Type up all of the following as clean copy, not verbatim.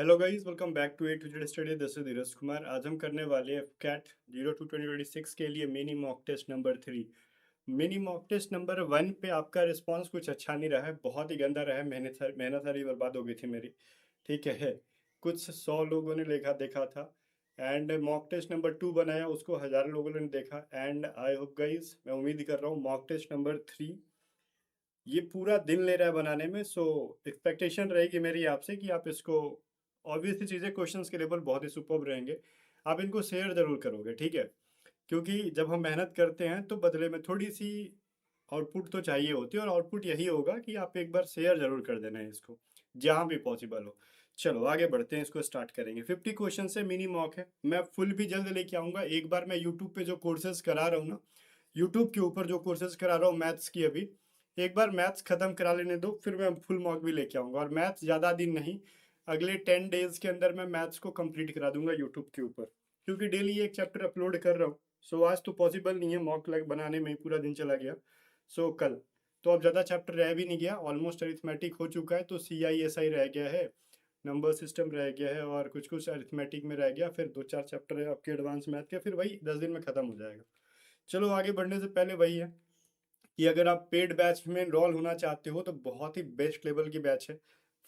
Hello guys, welcome back to A to Z study. This is Dheeraj Kumar. आज हम करने वाले हैं कैट 02 2026 के लिए mini mock test number 3। Mini mock test number 1 पे आपका रिस्पांस कुछ अच्छा नहीं रहा है, बहुत ही गंदा रहा है। मेहनत सारी बर्बाद हो गई थी मेरी। ठीक है, कुछ 100 लोगों ने देखा देखा था। एंड मॉक टेस्ट नंबर 2 बनाया, उसको हज़ारों लोगों ने देखा। एंड आई होप गाइस, मैं उम्मीद कर रहा हूँ मॉक टेस्ट नंबर 3 ये पूरा दिन ले रहा है बनाने में। सो एक्सपेक्टेशन रहेगी मेरी आपसे कि आप इसको, ऑब्वियसली चीज़ें क्वेश्चंस के लेवल बहुत ही सुपर्ब रहेंगे, आप इनको शेयर ज़रूर करोगे, ठीक है। क्योंकि जब हम मेहनत करते हैं तो बदले में थोड़ी सी आउटपुट तो चाहिए होती है, और आउटपुट यही होगा कि आप एक बार शेयर जरूर कर देना है इसको, जहाँ भी पॉसिबल हो। चलो आगे बढ़ते हैं, इसको स्टार्ट करेंगे। 50 क्वेश्चन से मिनी मॉक है, मैं फुल भी जल्द लेके आऊँगा। एक बार मैं यूट्यूब पे जो कोर्सेज करा रहा हूँ ना, यूट्यूब के ऊपर जो कोर्सेज करा रहा हूँ मैथ्स की, अभी एक बार मैथ्स खत्म करा लेने दो, फिर मैं फुल मॉक भी लेके आऊँगा। और मैथ्स ज़्यादा दिन नहीं, अगले 10 डेज के अंदर मैं मैथ्स को कंप्लीट करा दूंगा यूट्यूब के ऊपर, क्योंकि डेली एक चैप्टर अपलोड कर रहा हूँ। सो आज तो पॉसिबल नहीं है, मॉक लग बनाने में ही पूरा दिन चला गया। सो कल तो अब ज़्यादा चैप्टर रह भी नहीं गया, ऑलमोस्ट अरिथमेटिक हो चुका है। तो CISI रह गया है, नंबर सिस्टम रह गया है, और कुछ कुछ अरिथमेटिक में रह गया। फिर 2 4 चैप्टर है आपके एडवांस मैथ के, फिर वही 10 दिन में ख़त्म हो जाएगा। चलो आगे बढ़ने से पहले वही है कि अगर आप पेड बैच में इनरोल होना चाहते हो तो बहुत ही बेस्ट लेवल की बैच है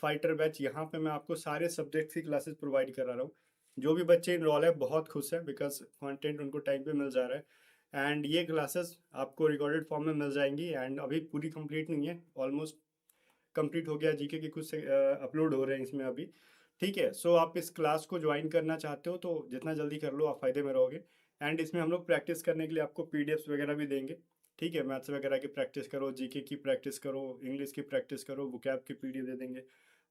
फाइटर बैच। यहाँ पे मैं आपको सारे सब्जेक्ट की क्लासेस प्रोवाइड करा रहा हूँ। जो भी बच्चे इनरोल है बहुत खुश है, बिकॉज कंटेंट उनको टाइम पे मिल जा रहा है। एंड ये क्लासेस आपको रिकॉर्डेड फॉर्म में मिल जाएंगी। एंड अभी पूरी कंप्लीट नहीं है, ऑलमोस्ट कंप्लीट हो गया। जीके के कुछ अपलोड हो रहे हैं इसमें अभी। ठीक है, सो आप इस क्लास को ज्वाइन करना चाहते हो तो जितना जल्दी कर लो, आप फायदे में रहोगे। एंड इसमें हम लोग प्रैक्टिस करने के लिए आपको PDFs वगैरह भी देंगे। ठीक है, मैथ्स वगैरह की प्रैक्टिस करो, जीके की प्रैक्टिस करो, इंग्लिश की प्रैक्टिस करो, वोकैब की PDF दे देंगे।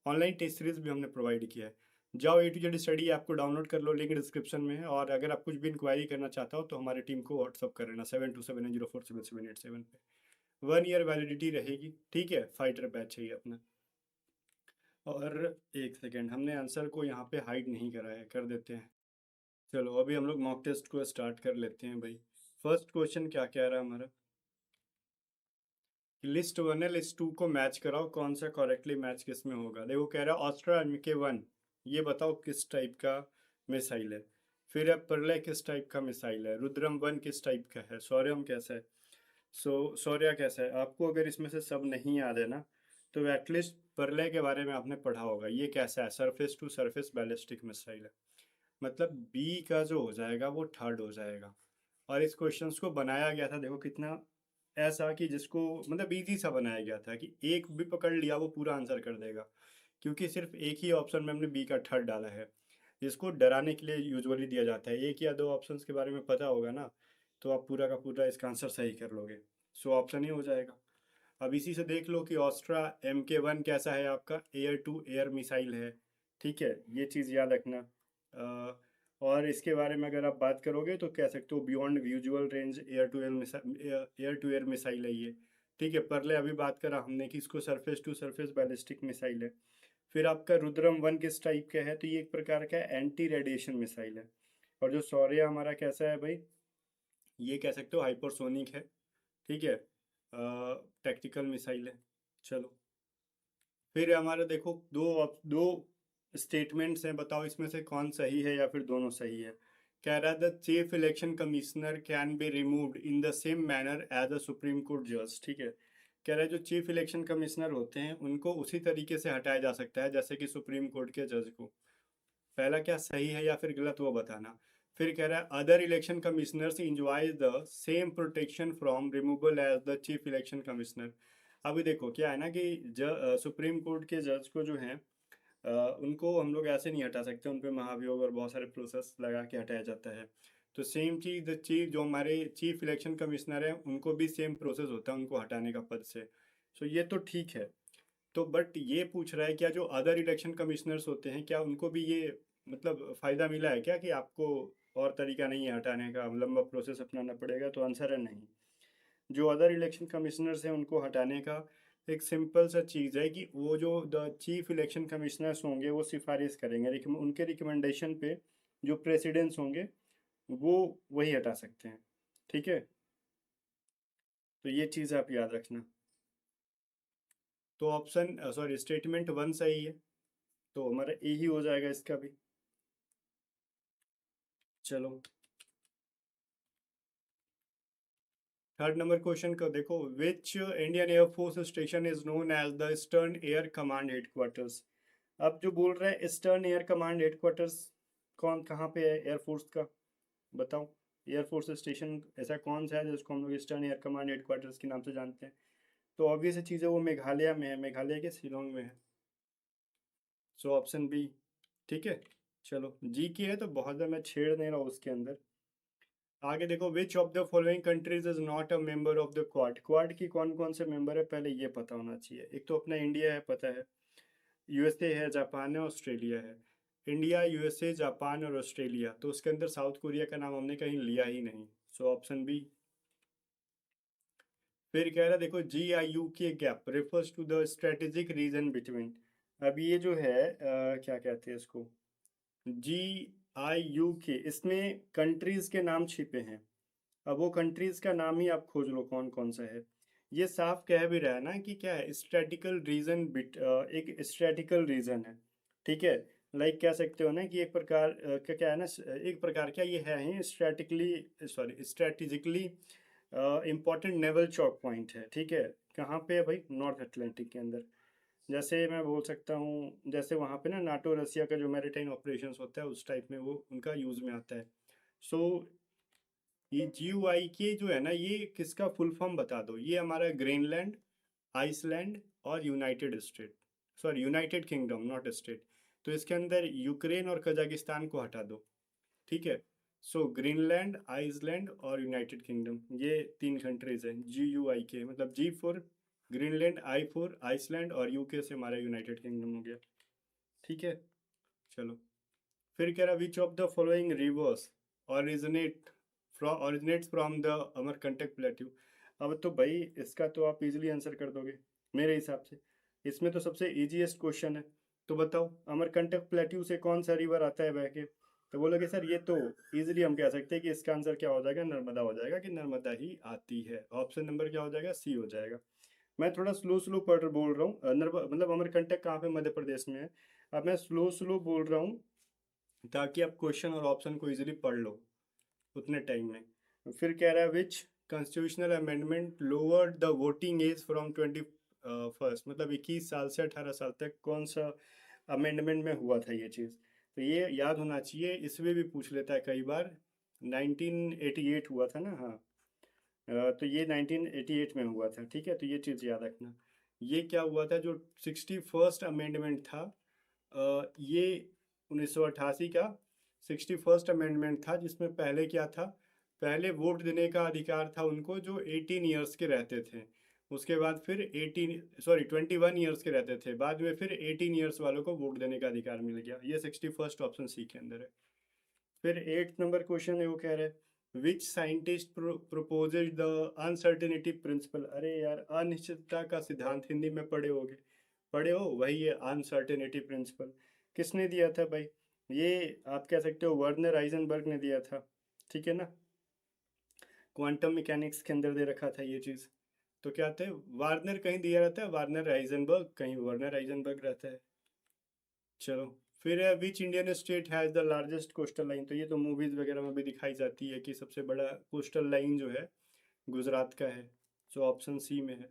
ऑनलाइन टेस्ट सीरीज भी हमने प्रोवाइड किया है। जाओ A to Z study app को डाउनलोड कर लो, लिंक डिस्क्रिप्शन में है। और अगर आप कुछ भी इंक्वायरी करना चाहता हो तो हमारी टीम को व्हाट्सअप कर लेना 7279047787 पे। 1 ईयर वैलिडिटी रहेगी, ठीक है। फाइटर बैच है ये अपना। और एक सेकेंड, हमने आंसर को यहाँ पे हाइड नहीं करा है, कर देते हैं। चलो अभी हम लोग मॉक टेस्ट को स्टार्ट कर लेते हैं भाई। फर्स्ट क्वेश्चन क्या कह रहा है हमारा, लिस्ट 1 है, लिस्ट 2 को मैच कराओ, कौन सा करेक्टली मैच किस में होगा। देखो कह रहा है ऑस्ट्रा MK1, ये बताओ किस टाइप का मिसाइल है। फिर है प्रलय किस टाइप का मिसाइल है, रुद्रम 1 किस टाइप का है, शौर्यम कैसा है। शौर्य कैसा है। आपको अगर इसमें से सब नहीं याद है ना, तो एटलीस्ट प्रलय के बारे में आपने पढ़ा होगा। ये कैसा है, surface to surface ballistic missile है। मतलब बी का जो हो जाएगा वो थर्ड हो जाएगा। और इस क्वेश्चंस को बनाया गया था, देखो कितना ऐसा कि जिसको मतलब इजी सा बनाया गया था कि एक भी पकड़ लिया वो पूरा आंसर कर देगा। क्योंकि सिर्फ एक ही ऑप्शन में हमने बी का थर्ड डाला है, जिसको डराने के लिए यूजुअली दिया जाता है। एक या दो ऑप्शंस के बारे में पता होगा ना, तो आप पूरा का पूरा इसका आंसर सही कर लोगे। सो ऑप्शन ही हो जाएगा। अब इसी से देख लो कि ऑस्ट्रा MK1 कैसा है, आपका एयर टू एयर मिसाइल है। ठीक है, ये चीज़ याद रखना। और इसके बारे में अगर आप बात करोगे तो कह सकते हो beyond visual range air to air missile है ये। ठीक है, परले अभी बात करा हमने कि इसको surface to surface ballistic missile है। फिर आपका रुद्रम 1 किस टाइप का है, तो ये एक प्रकार का एंटी रेडिएशन मिसाइल है। और जो शौर्य हमारा कैसा है भाई, ये कह सकते हो हाइपरसोनिक है। ठीक है, टैक्टिकल मिसाइल है। चलो फिर हमारा देखो दो स्टेटमेंट्स हैं, बताओ इसमें से कौन सही है या फिर दोनों सही है। कह रहा है the chief election commissioner can be removed in the same manner as a supreme court जज। ठीक है, कह रहा है जो चीफ इलेक्शन कमिश्नर होते हैं उनको उसी तरीके से हटाया जा सकता है जैसे कि सुप्रीम कोर्ट के जज को। पहला क्या सही है या फिर गलत, वो बताना। फिर कह रहा है other election commissioners enjoy the same protection from removal as the chief election commissioner. अभी देखो क्या है ना कि सुप्रीम कोर्ट के जज को जो है, उनको हम लोग ऐसे नहीं हटा सकते, उन पे महाभियोग और बहुत सारे प्रोसेस लगा के हटाया जाता है। तो सेम चीज़ चीफ जो हमारे चीफ इलेक्शन कमिश्नर हैं उनको भी सेम प्रोसेस होता है उनको हटाने का पद से। सो ये तो ठीक है। तो बट ये पूछ रहा है क्या जो अदर इलेक्शन कमिश्नर्स होते हैं, क्या उनको भी ये मतलब फ़ायदा मिला है क्या, कि आपको और तरीका नहीं है हटाने का, लंबा प्रोसेस अपनाना पड़ेगा। तो आंसर है नहीं। जो अदर इलेक्शन कमिश्नर्स हैं उनको हटाने का एक सिंपल सा चीज़ है कि वो जो द चीफ इलेक्शन कमिश्नर्स होंगे वो सिफारिश करेंगे, उनके रिकमेंडेशन पे जो प्रेसिडेंट्स होंगे वो वही हटा सकते हैं। ठीक है, तो ये चीज़ आप याद रखना। तो ऑप्शन सॉरी स्टेटमेंट 1 सही है। तो हमारा ए ही हो जाएगा इसका भी। चलो थर्ड नंबर क्वेश्चन को देखो, which Indian air force station is known as the eastern air command headquarters. अब जो बोल रहा है ईस्टर्न एयर कमांड हेडक्वार्टर्स, कौन कहाँ पे है एयरफोर्स का, बताओ। एयरफोर्स स्टेशन ऐसा कौन सा है जिसको हम लोग ईस्टर्न एयर कमांड हेडक्वार्टर्स के नाम से जानते हैं। तो ऑब्वियस चीज़ है वो मेघालय में है, मेघालय के शिलोंग में है। सो ऑप्शन बी ठीक है। चलो जी की है तो बहुत ज़्यादा मैं छेड़ नहीं रहा हूँ उसके अंदर। आगे देखो, विच of the following countries is not a member of the quad. Quad की कौन कौन से मेंबर है पहले ये पता होना चाहिए। एक तो अपना इंडिया है, पता है, यूएसए है, जापान है, ऑस्ट्रेलिया है। इंडिया, यूएसए, जापान और ऑस्ट्रेलिया, तो उसके अंदर साउथ कोरिया का नाम हमने कहीं लिया ही नहीं। So option B. फिर कह रहा है देखो, G I U K gap refers to the strategic region between. अब ये जो है क्या कहते हैं इसको, जी आई यू के, इसमें कंट्रीज के नाम छिपे हैं। अब वो कंट्रीज का नाम ही आप खोज लो कौन कौन सा है। ये साफ कह भी रहा है ना कि क्या है, स्ट्रेटिकल रीजन बिट, एक स्ट्रेटिकल रीजन है, ठीक है। लाइक कह सकते हो ना कि एक प्रकार क्या क्या है ना, एक प्रकार क्या ये है स्ट्रेटिकली, सॉरी स्ट्रेटेजिकली इम्पोर्टेंट नेवल चौक पॉइंट है, ठीक है। कहाँ पे है भाई, नॉर्थ अटलांटिक के अंदर। जैसे मैं बोल सकता हूँ, जैसे वहाँ पे ना नाटो रसिया का जो मैरिटाइम ऑपरेशंस होता है उस टाइप में वो उनका यूज़ में आता है। सो ये GUI के जो है ना, ये किसका फुल फॉर्म बता दो। ये हमारा ग्रीनलैंड, आइसलैंड और United state, sorry United kingdom not state. तो इसके अंदर यूक्रेन और कजाकिस्तान को हटा दो, ठीक है। सो ग्रीनलैंड, आइसलैंड और यूनाइटेड किंगडम, ये तीन कंट्रीज हैं GUI के, मतलब G for Greenland, I for Iceland और UK से हमारा यूनाइटेड किंगडम हो गया, ठीक है। चलो फिर कह रहा, विच of the following rivers originates from the Amarkantak plateau. अब तो भाई इसका तो आप इजीली आंसर कर दोगे मेरे हिसाब से, इसमें तो सबसे इजीएस्ट क्वेश्चन है। तो बताओ अमरकंटक प्लेट्यू से कौन सा रिवर आता है बह के। तो बोलोगे सर ये तो इजीली हम कह सकते हैं कि इसका आंसर क्या हो जाएगा, नर्मदा हो जाएगा, कि नर्मदा ही आती है। ऑप्शन नंबर क्या हो जाएगा, सी हो जाएगा। मैं थोड़ा स्लो स्लो पढ़ बोल रहा हूँ, मतलब अमरकंटक कहाँ पे, मध्य प्रदेश में है। अब मैं स्लो स्लो बोल रहा हूँ ताकि आप क्वेश्चन और ऑप्शन को इजीली पढ़ लो उतने टाइम में। फिर कह रहा है, which constitutional amendment lowered the voting age from 21 मतलब 21 साल से 18 साल तक, कौन सा अमेंडमेंट में हुआ था ये चीज़। तो ये याद होना चाहिए, इसमें भी पूछ लेता है कई बार। 1988 हुआ था ना, हाँ। तो ये 1988 में हुआ था, ठीक है। तो ये चीज़ याद रखना। ये क्या हुआ था, जो 61st अमेंडमेंट था, ये 1988 का 61st अमेंडमेंट था, जिसमें पहले क्या था, पहले वोट देने का अधिकार था उनको जो 18 ईयर्स के रहते थे। उसके बाद फिर 21 ईयर्स के रहते थे, बाद में फिर 18 ईयर्स वालों को वोट देने का अधिकार मिल गया। ये 61st ऑप्शन सी के अंदर है। फिर 8 नंबर क्वेश्चन है, वो कह रहे हैं, which scientist proposes the uncertainty principle. अरे यार, अनिश्चितता का सिद्धांत हिंदी में पढ़े होगे, पढ़े हो, वही है अनसर्टेनिटी प्रिंसिपल। किसने दिया था भाई, ये आप कह सकते हो वर्नर हाइजेनबर्ग ने दिया था, ठीक है ना। क्वांटम मैकेनिक्स के अंदर दे रखा था ये चीज़। तो क्या थे, वार्नर कहीं दिया रहता है, वार्नर हाइजेनबर्ग कहीं वर्नर हाइजेनबर्ग रहता है। चलो फिर है, which Indian state has the largest coastal line. तो ये तो मूवीज़ वगैरह में भी दिखाई जाती है कि सबसे बड़ा कोस्टल लाइन जो है गुजरात का है। सो ऑप्शन सी में है।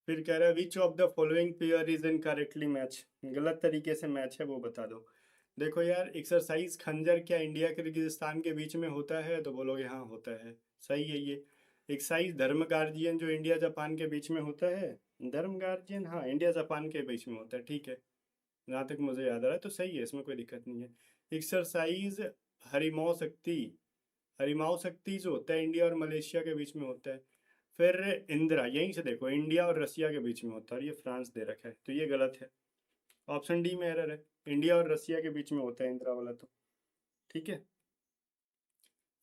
फिर कह रहा है, which of the following pair is incorrectly match. गलत तरीके से मैच है वो बता दो। देखो यार, एक्सरसाइज खंजर क्या इंडिया किर्गिस्तान के बीच में होता है, तो बोलोगे हाँ होता है, सही है ये। एक्सरसाइज धर्म गार्जियन जो इंडिया जापान के बीच में होता है, धर्म गार्जियन हाँ इंडिया जापान के बीच में होता है, ठीक है। जहाँ तक मुझे याद आ रहा है तो सही है, इसमें कोई दिक्कत नहीं है। एक्सरसाइज हरिमाओ शक्ति, हरिमाओ शक्ति जो होता है इंडिया और मलेशिया के बीच में होता है। फिर इंदिरा, यहीं से देखो, इंडिया और रसिया के बीच में होता है, और ये फ्रांस दे रखा है, तो ये गलत है। ऑप्शन डी में एरर है, इंडिया और रसिया के बीच में होता है इंदिरा वाला तो, ठीक है।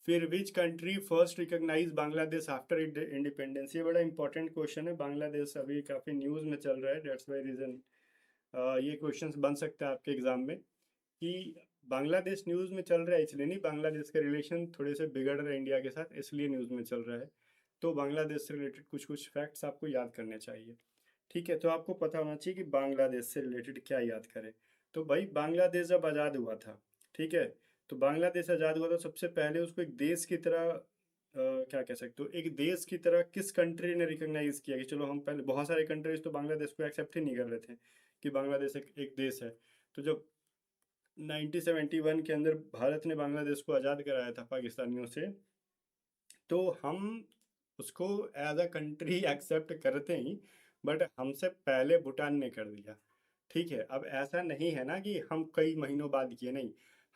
फिर which country first recognize Bangladesh after independence. ये बड़ा इंपॉर्टेंट क्वेश्चन है, बांग्लादेश अभी काफ़ी न्यूज़ में चल रहा है, डेट्स वाई रीज़न ये क्वेश्चन बन सकता है आपके एग्जाम में कि बांग्लादेश न्यूज़ में चल रहा है, इसलिए नहीं, बांग्लादेश के रिलेशन थोड़े से बिगड़ रहे हैं इंडिया के साथ, इसलिए न्यूज़ में चल रहा है। तो बांग्लादेश से रिलेटेड कुछ कुछ फैक्ट्स आपको याद करने चाहिए, ठीक है, तो आपको पता होना चाहिए कि बांग्लादेश से रिलेटेड क्या याद करें। तो भाई बांग्लादेश जब आज़ाद हुआ था, ठीक है, तो बांग्लादेश आज़ाद हुआ था सबसे पहले उसको एक देश की तरह क्या कह सकते हो, एक देश की तरह किस कंट्री ने रिकॉग्नाइज किया कि चलो हम पहले, बहुत सारे कंट्रीज तो बांग्लादेश को एक्सेप्ट ही नहीं कर रहे थे कि बांग्लादेश एक देश है। तो जब 1971 के अंदर भारत ने बांग्लादेश को आज़ाद कराया था पाकिस्तानियों से, तो हम उसको एज अ कंट्री एक्सेप्ट करते ही, बट हमसे पहले भूटान ने कर दिया। ठीक है, अब ऐसा नहीं है ना कि हम कई महीनों बाद किए, नहीं,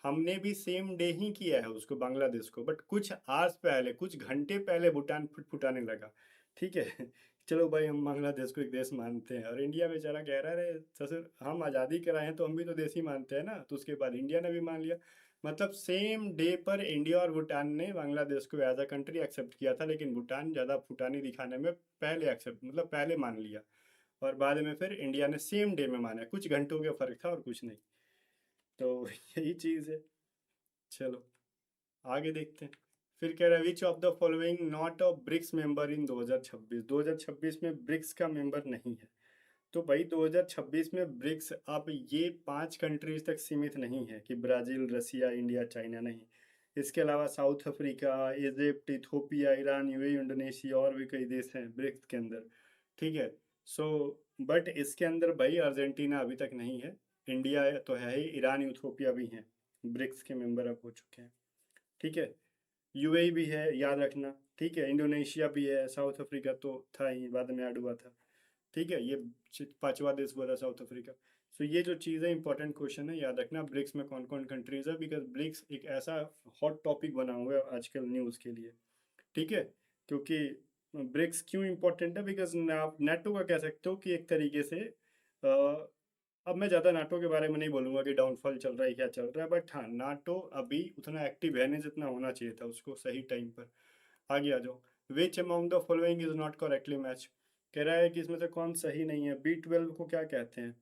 हमने भी सेम डे ही किया है उसको बांग्लादेश को, बट कुछ आवर्स पहले, कुछ घंटे पहले भूटान फुटफुटाने लगा। ठीक है चलो भाई हम बांग्लादेश को एक देश मानते हैं, और इंडिया बेचारा कह रहा है ससुर हम आज़ादी कराए हैं तो हम भी तो देश ही मानते हैं ना, तो उसके बाद इंडिया ने भी मान लिया। मतलब सेम डे पर इंडिया और भूटान ने बांग्लादेश को एज अ कंट्री एक्सेप्ट किया था, लेकिन भूटान ज़्यादा फुटानी दिखाने में पहले एक्सेप्ट, मतलब पहले मान लिया, और बाद में फिर इंडिया ने सेम डे में माना। कुछ घंटों का फर्क था और कुछ नहीं। तो यही चीज़ है। चलो आगे देखते हैं। फिर कह रहा है which of the following not a BRICS member in 2026। 2026 में ब्रिक्स का मेंबर नहीं है। तो भाई 2026 में ब्रिक्स अब ये 5 कंट्रीज तक सीमित नहीं है कि ब्राज़ील, रसिया, इंडिया, चाइना, नहीं। इसके अलावा south Africa, Egypt, Ethiopia, Iran, UAE, Indonesia और भी कई देश हैं ब्रिक्स के अंदर। ठीक है। सो बट इसके अंदर भाई अर्जेंटीना अभी तक नहीं है। इंडिया तो है ही, ईरान, इथोपिया भी हैं, ब्रिक्स के मेंबर अब हो चुके हैं। ठीक है। यूएई भी है, याद रखना। ठीक है, इंडोनेशिया भी है, साउथ अफ्रीका तो था ही, बाद में ऐड हुआ था। ठीक है, ये 5वां देश हुआ था साउथ अफ्रीका। सो ये जो चीज़ है, इंपॉर्टेंट क्वेश्चन है, याद रखना ब्रिक्स में कौन कौन कंट्रीज है, बिकॉज ब्रिक्स एक ऐसा हॉट टॉपिक बना हुआ है आजकल न्यूज़ के लिए। ठीक है, क्योंकि ब्रिक्स क्यों इंपॉर्टेंट है, बिकॉज आप नेटो का कह सकते हो कि एक तरीके से अब मैं ज़्यादा नाटो के बारे में नहीं बोलूँगा कि डाउनफॉल चल रहा है क्या चल रहा है, बट हाँ नाटो अभी उतना एक्टिव है नहीं जितना होना चाहिए था उसको सही टाइम पर। आगे आ जाओ। Which among the following is not correctly match. कह रहा है कि इसमें से कौन सही नहीं है। B12 को क्या कहते हैं?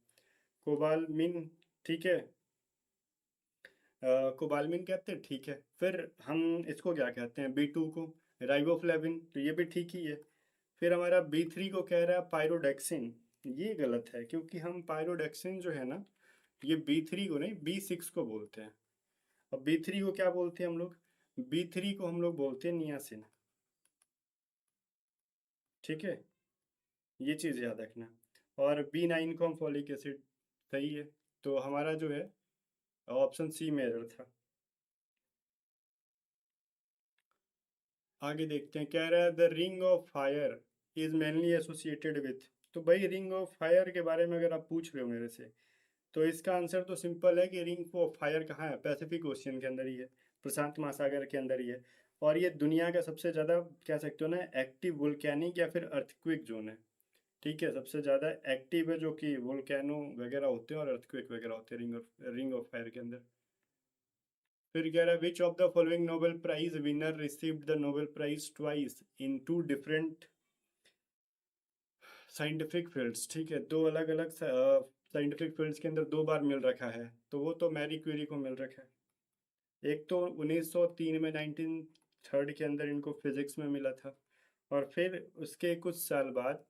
कोबालमिन। ठीक है, कोबालमिन कहते हैं, ठीक है। फिर हम इसको क्या कहते हैं B2 को? राइबोफ्लेविन, तो ये भी ठीक ही है। फिर हमारा B3 को कह रहा है पायरोडेक्सिन। ये गलत है, क्योंकि हम पायरोडेक्सिन जो है ना, ये B3 को नहीं B6 को बोलते हैं। अब B3 को क्या बोलते हैं हम लोग? B3 को हम लोग बोलते हैं नियासिन। ठीक है, ये चीज़ याद रखना। और B9 को हम फॉलिक एसिड। सही है। तो हमारा जो है ऑप्शन सी में एरर था। आगे देखते हैं। कह रहा है the ring of fire is mainly associated with. तो भाई रिंग ऑफ फायर के बारे में अगर आप पूछ रहे हो मेरे से, तो इसका आंसर तो सिंपल है कि रिंग ऑफ फायर कहाँ है? पैसिफिक ओशियन के अंदर ही है, प्रशांत महासागर के अंदर ही है। और ये दुनिया का सबसे ज़्यादा कह सकते हो ना एक्टिव वोल्केनिक या फिर अर्थक्वेक जोन है। ठीक है, सबसे ज़्यादा एक्टिव है जो कि वोल्केनो वगैरह होते हैं और अर्थक्वेक वगैरह होते हैं रिंग ऑफ फायर के अंदर। फिर कह रहा है which of the following Nobel prize winner received the Nobel prize twice in 2 different scientific fields. ठीक है, दो अलग अलग साइंटिफिक फील्ड्स के अंदर 2 बार मिल रखा है, तो वो तो मैरी क्यूरी को मिल रखा है। एक तो 1903 में 1903 के अंदर इनको फिजिक्स में मिला था, और फिर उसके कुछ साल बाद,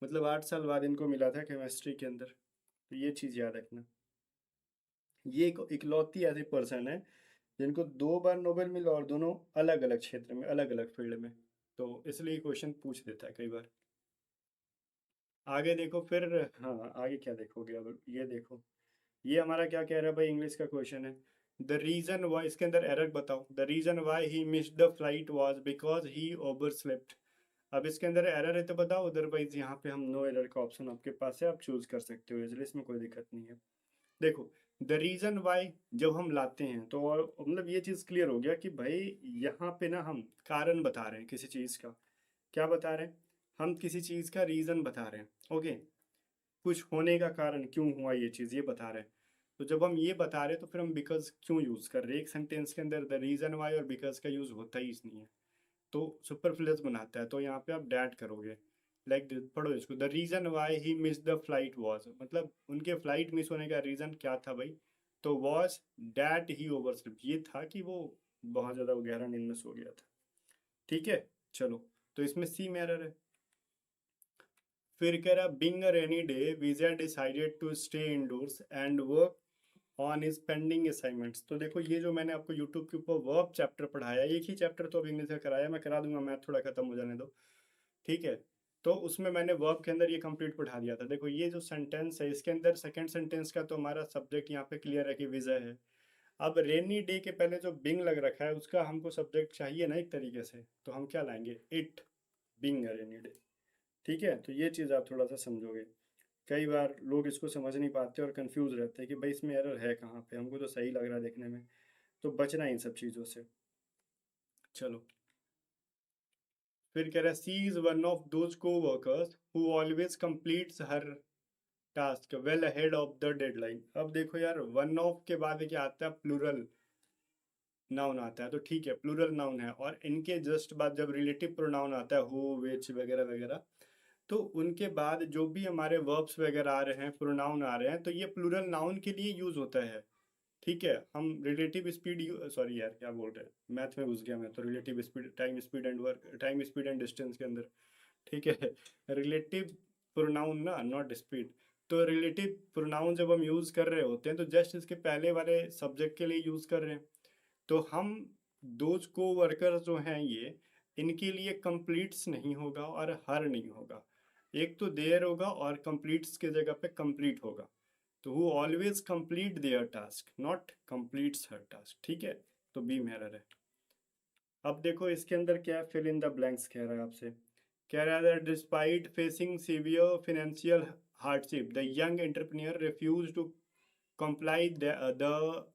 मतलब 8 साल बाद इनको मिला था केमिस्ट्री के अंदर। तो ये चीज़ याद रखना। ये एक इकलौती ऐसी पर्सन है जिनको 2 बार नोबेल मिला, और दोनों अलग अलग क्षेत्र में, अलग अलग फील्ड में। तो इसलिए क्वेश्चन पूछ देता है कई बार। आगे देखो फिर। हाँ आगे क्या देखोगे, अब ये देखो। ये हमारा क्या कह रहा है भाई, इंग्लिश का क्वेश्चन है। द रीजन वाई, इसके अंदर एरर बताओ। The reason why he missed the flight was because he overslept. अब इसके अंदर एरर है तो बताओ, अदरवाइज यहाँ पे हम नो एरर का ऑप्शन आपके पास है, आप चूज कर सकते हो, इसलिए इसमें कोई दिक्कत नहीं है। देखो, द रीजन वाई जब हम लाते हैं तो, और मतलब ये चीज़ क्लियर हो गया कि भाई यहाँ पे ना हम कारण बता रहे हैं किसी चीज़ का। क्या बता रहे हैं? हम किसी चीज़ का रीज़न बता रहे हैं। ओके, कुछ होने का कारण क्यों हुआ ये चीज़, ये बता रहे हैं। तो जब हम ये बता रहे हैं तो फिर हम बिकॉज क्यों यूज़ कर रहे हैं? एक सेंटेंस के अंदर द रीज़न वाई और बिकॉज का यूज़ होता ही नहीं है, तो सुपरफ्लुअस बनाता है। तो यहाँ पे आप डैट करोगे, लाइक पढ़ो इसको। The reason why he miss the flight was, मतलब उनके फ्लाइट मिस होने का रीज़न क्या था भाई? तो वॉज डैट ही ओवरस्लिप, ये था कि वो बहुत ज़्यादा गहरा नींद में सो गया था। ठीक है, चलो, तो इसमें सी में एरर है। फिर कह रहा being a rainy day Vijay decided to stay indoors and work on is pending assignments. तो देखो ये जो मैंने आपको यूट्यूब के ऊपर वर्ब चैप्टर पढ़ाया, एक ही चैप्टर तो अभी इंग्लिश का कराया, मैं करा दूंगा, मैथ थोड़ा खत्म हो जाने दो, ठीक है। तो उसमें मैंने वर्ब के अंदर ये कंप्लीट पढ़ा दिया था। देखो ये जो सेंटेंस है इसके अंदर सेकंड सेंटेंस का तो हमारा सब्जेक्ट यहाँ पे क्लियर है कि विजय है। अब रेनी डे के पहले जो बिंग लग रखा है उसका हमको सब्जेक्ट चाहिए ना एक तरीके से, तो हम क्या लाएंगे, it being a rainy day, ठीक है। तो ये चीज़ आप थोड़ा सा समझोगे। कई बार लोग इसको समझ नहीं पाते और कंफ्यूज रहते हैं कि भाई इसमें एरर है कहाँ पे, हमको तो सही लग रहा है देखने में। तो बचना इन सब चीज़ों से। चलो, फिर कह रहा है C is one of those को workers who always completes her task well ahead of the deadline. अब देखो यार, वन ऑफ के बाद क्या आता है, प्लूरल नाउन आता है, तो ठीक है प्लूरल नाउन है, और इनके जस्ट बाद जब रिलेटिव प्रोनाउन आता है हु विच वगैरह वगैरह, तो उनके बाद जो भी हमारे वर्ब्स वगैरह आ रहे हैं, प्रोनाउन आ रहे हैं, तो ये प्लूरल नाउन के लिए यूज होता है, ठीक है। हम रिलेटिव स्पीड, सॉरी यार क्या बोल रहे हैं, मैथ में घुस गया मैं तो, relative speed, time speed and work, time speed and distance के अंदर, ठीक है। रिलेटिव प्रोनाउन ना, नॉट स्पीड। तो रिलेटिव प्रोनाउन जब हम यूज कर रहे होते हैं तो जस्ट इसके पहले वाले सब्जेक्ट के लिए यूज कर रहे हैं। तो हम दोज को वर्कर्स जो हैं ये, इनके लिए कंप्लीट्स नहीं होगा और हर नहीं होगा, एक तो देयर होगा और कंप्लीट्स के जगह पे कंप्लीट होगा। तो who always complete their task, not completes her task, ठीक है। तो बी में एरर है। अब देखो इसके अंदर क्या है, फिल इन द ब्लैंक्स कह रहा है आपसे। कह रहा है despite facing severe financial hardship the young entrepreneur refuse to comply the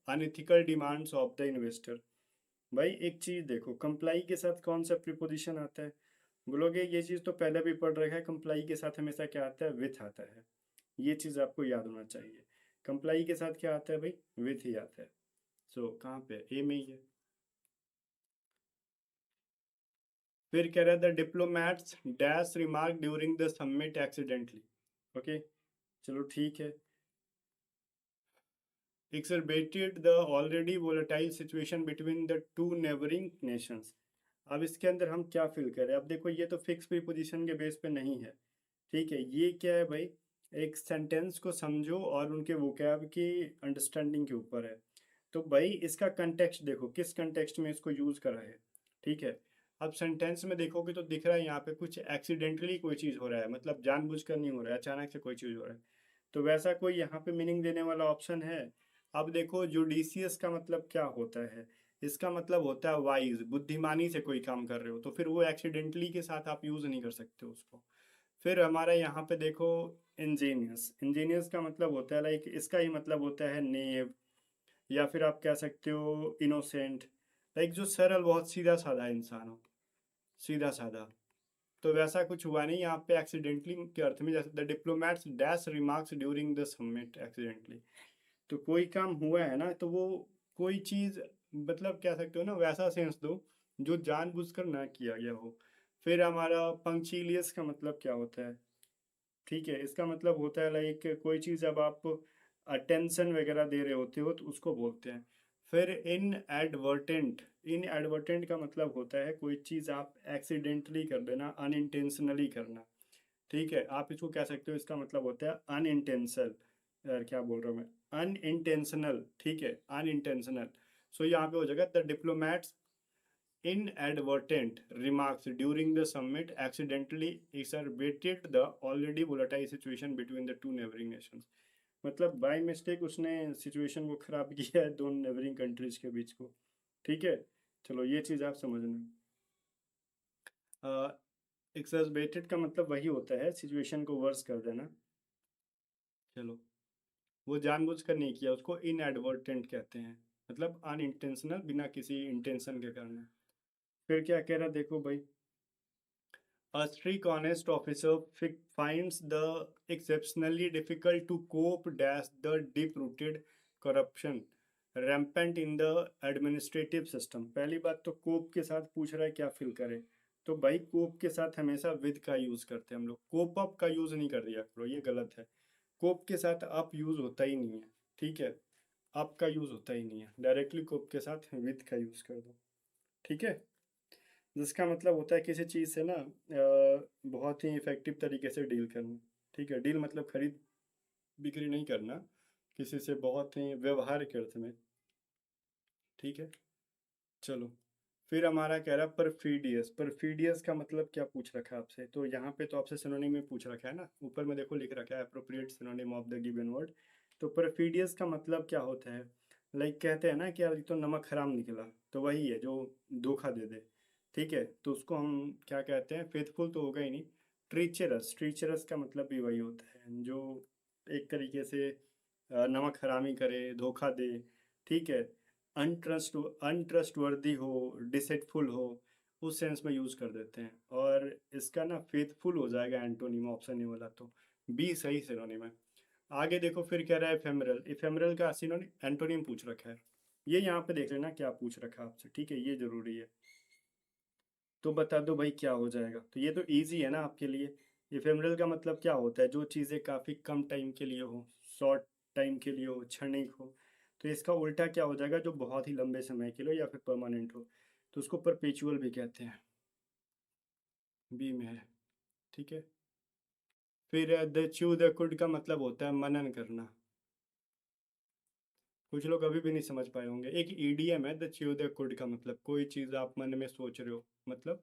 unethical demands of the investor. भाई एक चीज देखो, कंप्लाई के साथ कौन सा प्रीपोजिशन आता है, बोलोगे ये चीज तो पहले भी पढ़ रखा है, कंप्लाई के साथ हमेशा क्या आता है, विथ आता है। ये चीज आपको याद होना चाहिए। कंप्लाई के साथ क्या आता है भाई, विथ ही आता है। सो कहाँ पे, ए में ही है। फिर कह रहा है the diplomats dash remark during the summit accidentally. Okay, चलो ठीक है। exacerbated the already volatile situation between the two neighboring nations। अब इसके अंदर हम क्या फिल करें, अब देखो ये तो फिक्स प्रीपोजिशन के बेस पे नहीं है, ठीक है। ये क्या है भाई, एक सेंटेंस को समझो और उनके वोकैब की अंडरस्टैंडिंग के ऊपर है। तो भाई इसका कंटेक्स्ट देखो, किस कंटेक्स्ट में इसको यूज करा है, ठीक है। अब सेंटेंस में देखोगे तो दिख रहा है यहाँ पे कुछ एक्सीडेंटली कोई चीज़ हो रहा है, मतलब जानबूझकर नहीं हो रहा है, अचानक से कोई चीज़ हो रहा है। तो वैसा कोई यहाँ पे मीनिंग देने वाला ऑप्शन है। अब देखो जुडिशियस का मतलब क्या होता है, इसका मतलब होता है वाइज, बुद्धिमानी से कोई काम कर रहे हो, तो फिर वो एक्सीडेंटली के साथ आप यूज नहीं कर सकते उसको। फिर हमारा यहाँ पे देखो इंजीनियस, इंजीनियस का मतलब होता है लाइक, इसका ही मतलब होता है नेव, या फिर आप कह सकते हो इनोसेंट, लाइक जो सरल, बहुत सीधा साधा इंसान हो, सीधा साधा। तो वैसा कुछ हुआ नहीं यहाँ पे एक्सीडेंटली के अर्थ में, जैसे the diplomats dash remarks during the summit accidentally. तो कोई काम हुआ है ना, तो वो कोई चीज, मतलब कह सकते हो ना, वैसा सेंस दो जो जानबूझकर ना किया गया हो। फिर हमारा पंक्चुअलियस का मतलब क्या होता है, ठीक है, इसका मतलब होता है लाइक कोई चीज़ जब आप अटेंशन वगैरह दे रहे होते हो तो उसको बोलते हैं। फिर इन एडवर्टेंट, इन एडवर्टेंट का मतलब होता है कोई चीज़ आप एक्सीडेंटली कर देना, अनइंटेंशनली करना, ठीक है। आप इसको कह सकते हो, इसका मतलब होता है अनइंटेंशनल, यार क्या बोल रहा हूँ मैं, अनइंटेंशनल, ठीक है, अनइंटेंशनल। सो यहाँ पे हो जाएगा the diplomats inadvertent remarks during the summit accidentally exacerbated the already volatile situation between the two neighboring nations। मतलब बाय मिस्टेक उसने सिचुएशन को खराब किया है दोनों नेबरिंग कंट्रीज के बीच को, ठीक है। चलो ये चीज़ आप समझना। एक्सर्बेटेड का मतलब वही होता है सिचुएशन को वर्स कर देना। चलो, वो जानबूझकर नहीं किया, उसको इनएडवर्टेंट कहते हैं, मतलब अनइंटेंशनल, बिना किसी इंटेंशन के करना। फिर क्या कह रहा देखो भाई, a strict honest officer finds the exceptionally difficult to cope dash the deep-rooted corruption rampant in the administrative system। पहली बात तो कोप के साथ पूछ रहा है क्या फिल करें, तो भाई कोप के साथ हमेशा विद का यूज करते हैं हम लोग, कोप अप का यूज नहीं कर दिया करो, ये गलत है। कोप के साथ अप यूज होता ही नहीं है, ठीक है, अप का यूज होता ही नहीं है, डायरेक्टली कोप के साथ विद का यूज कर दो, ठीक है। जिसका मतलब होता है किसी चीज़ से ना बहुत ही इफेक्टिव तरीके से डील करना। ठीक है, डील मतलब खरीद बिक्री नहीं करना, किसी से बहुत ही व्यवहारिक अर्थ में। ठीक है, चलो। फिर हमारा कह रहा है परफीडियस। परफीडियस का मतलब क्या पूछ रखा है आपसे, तो यहाँ पे तो आपसे सिनोनिम में पूछ रखा है ना, ऊपर में देखो लिख रखा है appropriate synonym of the given word. तो परफीडियस का मतलब क्या होता है, लाइक कहते हैं ना कि यार ये तो नमक हराम निकला, तो वही है जो धोखा दे दे। ठीक है, तो उसको हम क्या कहते हैं, फेथफुल तो होगा ही नहीं। ट्रीचरस, ट्रीचरस का मतलब भी वही होता है जो एक तरीके से नमक हरामी करे, धोखा दे। ठीक है, अनट्रस्टवर्दी हो, डिसेटफुल हो, उस सेंस में यूज़ कर देते हैं। और इसका ना फेथफुल हो जाएगा एंटोनिम, ऑप्शन ए वाला, तो बी सही सिनोनिम है। आगे देखो फिर कह रहा है एफेमरल। इफेमरल का सिनोनिम एंटोनिम पूछ रखा है, ये यहाँ पे देख लेना क्या पूछ रखा है आपसे। ठीक है, ये जरूरी है, तो बता दो भाई क्या हो जाएगा। तो ये तो इजी है ना आपके लिए। इफेमरल का मतलब क्या होता है, जो चीज़ें काफ़ी कम टाइम के लिए हो, शॉर्ट टाइम के लिए हो, क्षणिक हो। तो इसका उल्टा क्या हो जाएगा, जो बहुत ही लंबे समय के लिए या फिर परमानेंट हो, तो उसको परपेचुअल भी कहते हैं। बी में है। ठीक है, फिर द च्यू द कुड का मतलब होता है मनन करना। कुछ लोग अभी भी नहीं समझ पाए होंगे, एक ईडीएम है द च्यू द कुड का मतलब कोई चीज़ आप मन में सोच रहे हो, मतलब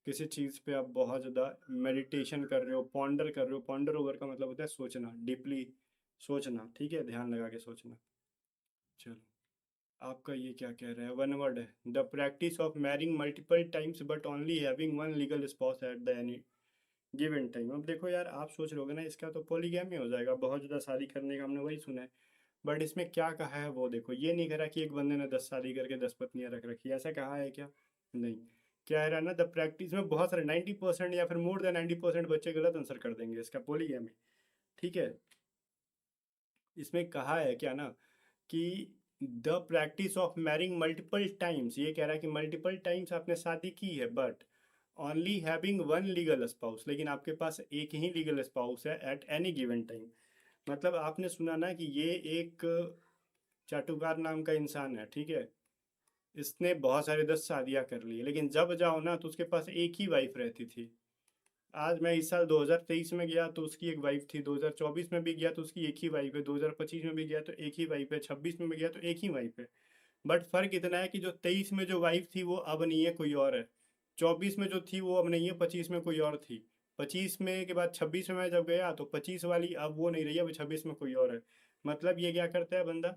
किसी चीज़ पे आप बहुत ज़्यादा मेडिटेशन कर रहे हो, पॉन्डर कर रहे हो। पॉन्डर ओवर का मतलब होता है सोचना, डीपली सोचना। ठीक है, ध्यान लगा के सोचना। चलो, आपका ये क्या कह रहा है, वन वर्ड है। The practice of marrying multiple times but only having one legal spouse at the any given time. अब देखो यार, आप सोच रहे होगे ना इसका तो पॉलीगैमी हो जाएगा, बहुत ज़्यादा शादी करने का हमने वही सुना है। बट इसमें क्या कहा है वो देखो, ये नहीं करा कि एक बंदे ने 10 शादी करके 10 पत्नियां रख रखी है, ऐसा कहा है क्या? नहीं। क्या है ना, द प्रैक्टिस में बहुत सारे 90% या फिर मोर देन 90% बच्चे गलत आंसर कर देंगे इसका, पॉलीगैमी। ठीक है, इसमें कहा है क्या ना कि the practice of marrying multiple times, ये कह रहा है कि मल्टीपल टाइम्स आपने शादी की है but only having one legal spouse, लेकिन आपके पास एक ही लीगल स्पाउस है एट एनी गिवन टाइम। मतलब आपने सुना ना कि ये एक चाटुकार नाम का इंसान है। ठीक है, इसने बहुत सारे 10 शादियां कर ली, लेकिन जब जाओ ना तो उसके पास एक ही वाइफ रहती थी। आज मैं इस साल 2023 में गया तो उसकी एक वाइफ थी, 2024 में भी गया तो उसकी एक ही वाइफ है, 2025 में भी गया तो एक ही वाइफ है, 26 में भी गया तो एक ही वाइफ है। बट फर्क इतना है कि जो 23 में जो वाइफ थी वो अब नहीं है, कोई और है। 24 में जो थी वो अब नहीं है, 25 में कोई और थी। 25 में के बाद 26 में मैं जब गया तो 25 वाली अब वो नहीं रही है, अब 26 में कोई और है। मतलब ये क्या करता है बंदा,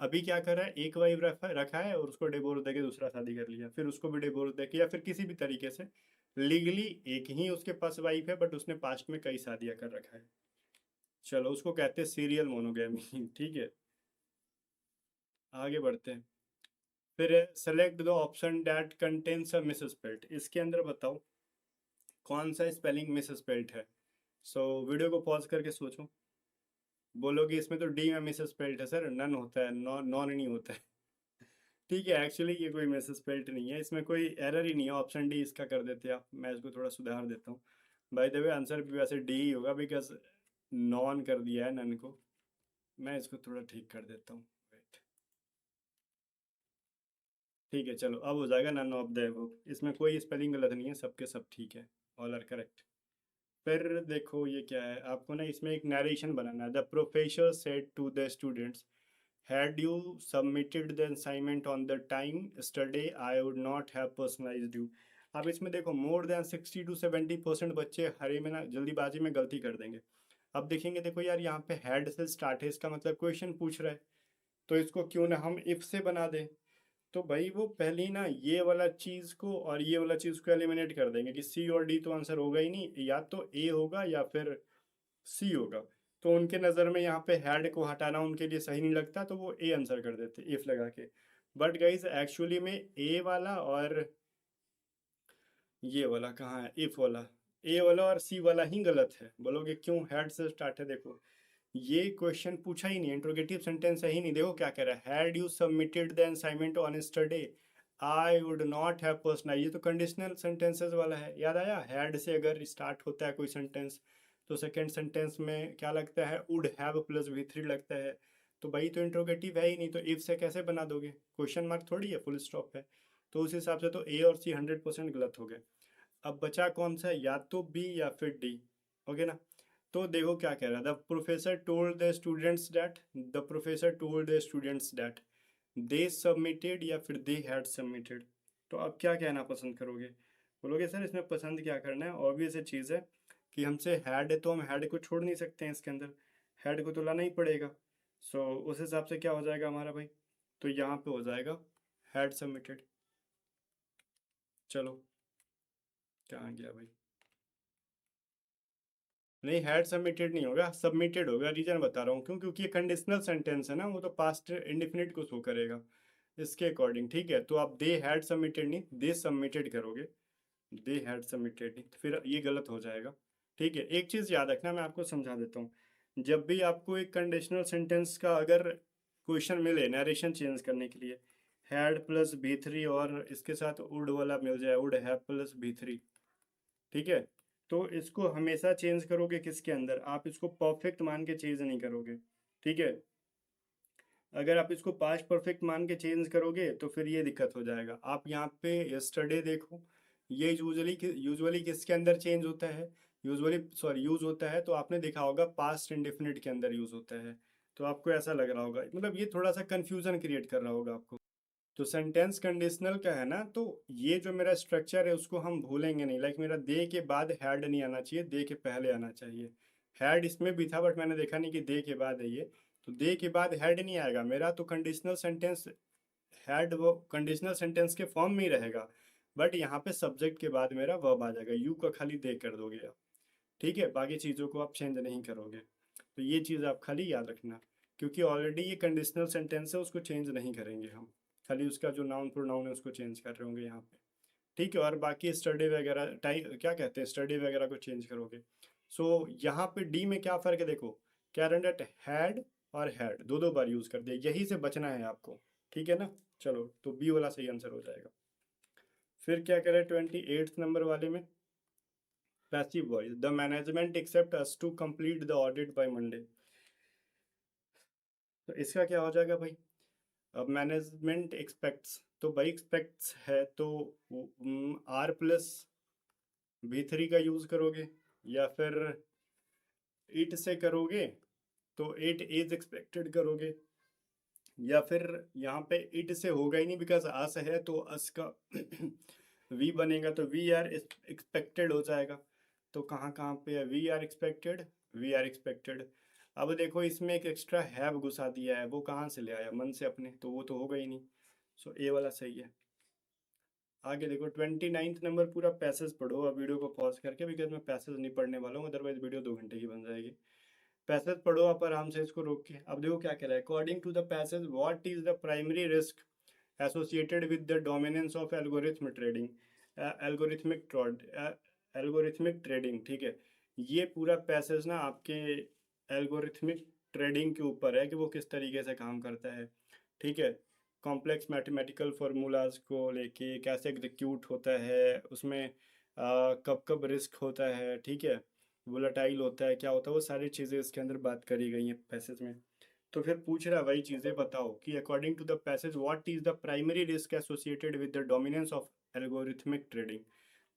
अभी क्या कर रहा है, एक वाइफ रखा रखा है और उसको डिवोर्स देके दूसरा शादी कर लिया, फिर उसको भी डिवोर्स देके, या फिर किसी भी तरीके से लीगली एक ही उसके पास वाइफ है बट उसने पास्ट में कई शादियां कर रखा है। चलो, उसको कहते हैं सीरियल मोनोगेमी। ठीक है, आगे बढ़ते हैं। फिर select the option that contains a misspelt. इसके अंदर बताओ कौन सा स्पेलिंग मिसस्पेल्ट है। सो वीडियो को पॉज करके सोचो। बोलोगे इसमें तो डी में मिसस्पेल्ट है सर, नन होता है, नॉन नॉन नहीं होता है। ठीक है, एक्चुअली ये कोई मिसस्पेल्ट नहीं है, इसमें कोई एरर ही नहीं है, ऑप्शन डी इसका कर देते आप। मैं इसको थोड़ा सुधार देता हूँ। बाय द वे आंसर भी वैसे डी ही होगा, बिकॉज नॉन कर दिया है नन को। मैं इसको थोड़ा ठीक कर देता हूँ, वेट। ठीक है, चलो अब हो जाएगा नन ऑफ द अबव। इसमें कोई स्पेलिंग गलत नहीं है, सबके सब ठीक है, ऑल आर करेक्ट। फिर देखो ये क्या है, आपको ना इसमें एक नरेशन बनाना है। The professor said to the students, had you submitted the assignment on the time yesterday I would not have personalized you। अब इसमें देखो मोर देन 60 to 70% बच्चे हरे में ना जल्दीबाजी में गलती कर देंगे। अब देखेंगे, देखो यार यहाँ पे हैड से स्टार्ट है, इसका मतलब क्वेश्चन पूछ रहा है, तो इसको क्यों ना हम इफ से बना दें। तो भाई वो पहले ही ना ये वाला चीज को और ये वाला चीज को एलिमिनेट कर देंगे कि सी और डी तो आंसर होगा ही नहीं, या तो ए होगा या फिर सी होगा। तो उनके नज़र में यहाँ पे हैड को हटाना उनके लिए सही नहीं लगता, तो वो ए आंसर कर देते इफ लगा के। बट गाइज एक्चुअली में ए वाला और ये वाला कहाँ है, इफ वाला, ए वाला और सी वाला ही गलत है। बोलोगे क्यों, हेड से स्टार्ट है। देखो ये क्वेश्चन पूछा ही नहीं, इंट्रोगेटिव सेंटेंस है ही नहीं। देखो क्या कह रहा है, had you submitted the assignment on yesterday I would not have personalize. ये तो कंडीशनल सेंटेंसेस वाला है, याद आया, हैड से अगर स्टार्ट होता है कोई सेंटेंस तो सेकेंड सेंटेंस में क्या लगता है, वुड हैव प्लस V3 लगता है। तो भाई तो इंट्रोगेटिव है ही नहीं, तो इफ से कैसे बना दोगे, क्वेश्चन मार्क थोड़ी है, फुल स्टॉप है। तो उस हिसाब से तो ए और सी 100% गलत हो गए। अब बचा कौन सा, या तो बी या फिर डी। ओके ना। तो देखो क्या कह रहा है, the professor told the students that, the professor told the students that they submitted या फिर दे हैड सबमिटेड। तो अब क्या कहना पसंद करोगे? बोलोगे सर इसमें पसंद क्या करना है, ऑब्वियस चीज़ है कि हमसे हैड है तो हम हैड को छोड़ नहीं सकते हैं, इसके अंदर हैड को तो लाना ही पड़ेगा। सो उस हिसाब से क्या हो जाएगा हमारा भाई, तो यहाँ पे हो जाएगा हैड सबमिटेड। चलो, कहाँ गया भाई, नहीं हैड सबमिटेड नहीं होगा, सबमिटेड होगा। रीजन बता रहा हूँ क्यों, क्योंकि ये कंडीशनल सेंटेंस है ना, वो तो पास्ट इंडिफिनिट को शो करेगा इसके अकॉर्डिंग। ठीक है, तो आप दे हैड सबमिटेड नहीं, दे सबमिटेड करोगे, दे हैड सबमिटेड नहीं, तो फिर ये गलत हो जाएगा। ठीक है, एक चीज़ याद रखना, मैं आपको समझा देता हूँ। जब भी आपको एक कंडीशनल सेंटेंस का अगर क्वेश्चन मिले नरेशन चेंज करने के लिए, हैड प्लस बी थ्री और इसके साथ वुड वाला मिल जाए, would have plus B three, ठीक है, तो इसको हमेशा चेंज करोगे किसके अंदर, आप इसको परफेक्ट मान के चेंज नहीं करोगे। ठीक है, अगर आप इसको पास्ट परफेक्ट मान के चेंज करोगे तो फिर ये दिक्कत हो जाएगा। आप यहाँ पे यस्टरडे देखो, ये यूजुअली किसके अंदर चेंज होता है, यूज होता है, तो आपने देखा होगा पास्ट इंडेफिनिट के अंदर यूज होता है। तो आपको ऐसा लग रहा होगा, मतलब ये थोड़ा सा कंफ्यूजन क्रिएट कर रहा होगा आपको। तो सेंटेंस कंडीशनल का है ना, तो ये जो मेरा स्ट्रक्चर है उसको हम भूलेंगे नहीं। लाइक मेरा दे के बाद हैड नहीं आना चाहिए, दे के पहले आना चाहिए। हैड इसमें भी था बट मैंने देखा नहीं कि दे के बाद है ये, तो दे के बाद हैड नहीं आएगा मेरा, तो कंडीशनल सेंटेंस हैड वो कंडीशनल सेंटेंस के फॉर्म में ही रहेगा। बट यहाँ पे सब्जेक्ट के बाद मेरा वर्ब आ जाएगा, यू का खाली दे कर दोगे आप। ठीक है, बाकी चीज़ों को आप चेंज नहीं करोगे। तो ये चीज़ आप खाली याद रखना, क्योंकि ऑलरेडी ये कंडीशनल सेंटेंस है, उसको चेंज नहीं करेंगे हम, खाली उसका जो नाउन प्रोनाउन है उसको चेंज कर रहे होंगे यहाँ पे। ठीक है, और बाकी स्टडी वगैरह क्या कहते हैं, स्टडी वगैरह को चेंज करोगे। सो यहाँ पे डी में क्या फ़र्क है देखो, कैरेंडेट हैड और हैड दो दो बार यूज़ कर दिया, यही से बचना है आपको। ठीक है ना। चलो, तो बी वाला सही आंसर हो जाएगा। फिर क्या करें 28th नंबर वाले में, passive voice, the management accept us to complete the audit by Monday. तो इसका क्या हो जाएगा भाई, अब मैनेजमेंट एक्सपेक्ट्स, तो भाई एक्सपेक्ट्स है तो आर प्लस बी थ्री का यूज़ करोगे, या फिर इट से करोगे तो इट इज एक्सपेक्टेड करोगे, या फिर यहाँ पे इट से होगा ही नहीं बिकॉज अस है, तो अस का वी बनेगा, तो वी आर एक्सपेक्टेड हो जाएगा। तो कहाँ कहाँ पे है, we are expected, we are expected. अब देखो इसमें एक एक्स्ट्रा हैव घुसा दिया है, वो कहाँ से ले आया, मन से अपने, तो वो तो होगा ही नहीं। सो ए वाला सही है। आगे देखो 29th नंबर, पूरा पैसेज पढ़ो अब वीडियो को पॉज करके, बिकॉज मैं पैसेज नहीं पढ़ने वाला हूँ, अदरवाइज वीडियो 2 घंटे की बन जाएगी। पैसेज पढ़ो आप आराम से इसको रोक के। अब देखो क्या कह रहा है, according to the passage what is the primary risk associated with the dominance of algorithm trading, algorithmic trading. ठीक है, ये पूरा पैसेज ना आपके एल्गोरिथमिक ट्रेडिंग के ऊपर है कि वो किस तरीके से काम करता है। ठीक है, कॉम्प्लेक्स मैथमेटिकल फार्मूलाज को लेके कैसे एग्जीक्यूट होता है, उसमें कब कब रिस्क होता है, ठीक है, वोलेटाइल होता है, क्या होता है, वो सारी चीज़ें इसके अंदर बात करी गई हैं पैसेज में। तो फिर पूछ रहा है वही चीज़ें बताओ कि according to the passage what is the primary risk associated with the dominance of algorithmic trading.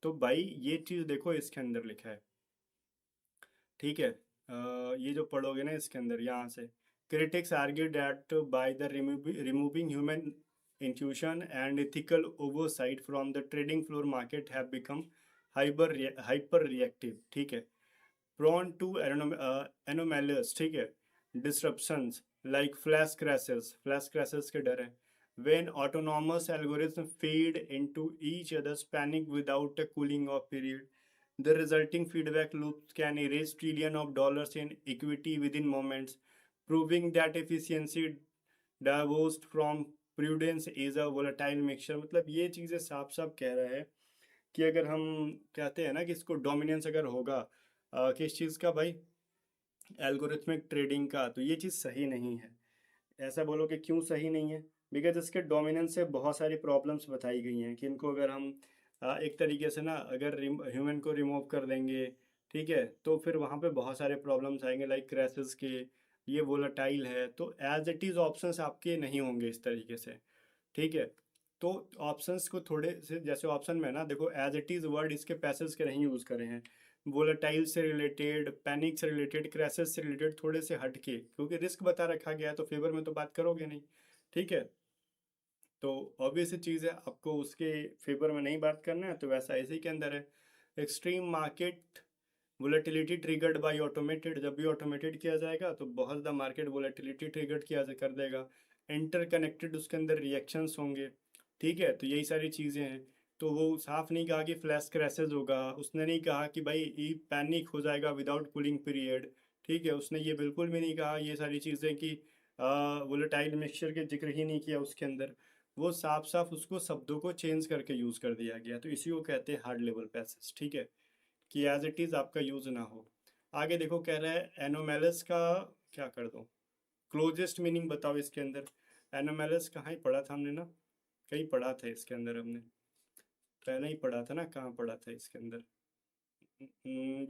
तो भाई ये चीज़ देखो इसके अंदर लिखा है। ठीक है, ये जो पढ़ोगे ना इसके अंदर यहाँ से, critics argue that by the removing human intuition and ethical oversight from the trading floor market have become hyper reactive. ठीक है, prone to anomalous, ठीक है, disruptions like flash crashes के डर है, when autonomous algorithms feed into each other's panic without a cooling off period, the resulting feedback loops can erase trillion of dollars in equity within moments, proving that efficiency divorced from prudence is a volatile mixture। मतलब ये चीज़ें साफ साफ कह रहा है कि अगर हम कहते हैं ना कि इसको डोमिनेंस अगर होगा किस चीज़ का भाई, एल्गोरिथमिक ट्रेडिंग का, तो ये चीज़ सही नहीं है। ऐसा बोलो कि क्यों सही नहीं है, बिकॉज इसके डोमिनेंस से बहुत सारी प्रॉब्लम्स बताई गई हैं कि इनको अगर हम एक तरीके से ना अगर ह्यूमन को रिमूव कर देंगे, ठीक है, तो फिर वहाँ पे बहुत सारे प्रॉब्लम्स आएंगे लाइक क्रैशेस के, ये वोलाटाइल है, तो एज इट इज़ ऑप्शंस आपके नहीं होंगे इस तरीके से। ठीक है, तो ऑप्शंस को थोड़े से, जैसे ऑप्शन में ना देखो एज इट इज़ वर्ड इसके पैसेज के नहीं यूज़ करे हैं, वोलेटाइल से रिलेटेड, पैनिक से रिलेटेड, क्रैशेस से रिलेटेड थोड़े से हटके, क्योंकि रिस्क बता रखा गया है तो फेवर में तो बात करोगे नहीं, ठीक है। तो ऑब्वियस चीज़ है, आपको उसके फेवर में नहीं बात करना है, तो वैसा इसी के अंदर है। Extreme market volatility triggered by automated, जब भी ऑटोमेटेड किया जाएगा तो बहुत ज़्यादा मार्केट वोलेटिलिटी ट्रिगर्ड किया कर देगा। इंटरकनेक्टेड उसके अंदर रिएक्शंस होंगे, ठीक है, तो यही सारी चीज़ें हैं। तो वो साफ नहीं कहा कि फ्लैश क्रैशेज होगा, उसने नहीं कहा कि भाई ये पैनिक हो जाएगा विदाउट कूलिंग पीरियड, ठीक है, उसने ये बिल्कुल भी नहीं कहा ये सारी चीज़ें कि वोलेटाइल मिक्सचर के जिक्र ही नहीं किया उसके अंदर। वो साफ साफ उसको शब्दों को चेंज करके यूज़ कर दिया गया, तो इसी को कहते हैं हार्ड लेवल पैसेज, ठीक है, कि एज इट इज़ आपका यूज़ ना हो। आगे देखो कह रहा है एनोमेलस का क्या कर दो, क्लोजेस्ट मीनिंग बताओ इसके अंदर। एनोमेलस कहाँ ही पढ़ा था हमने ना, कहीं पढ़ा था इसके अंदर हमने, पहले ही पढ़ा था ना, कहाँ पढ़ा था इसके अंदर।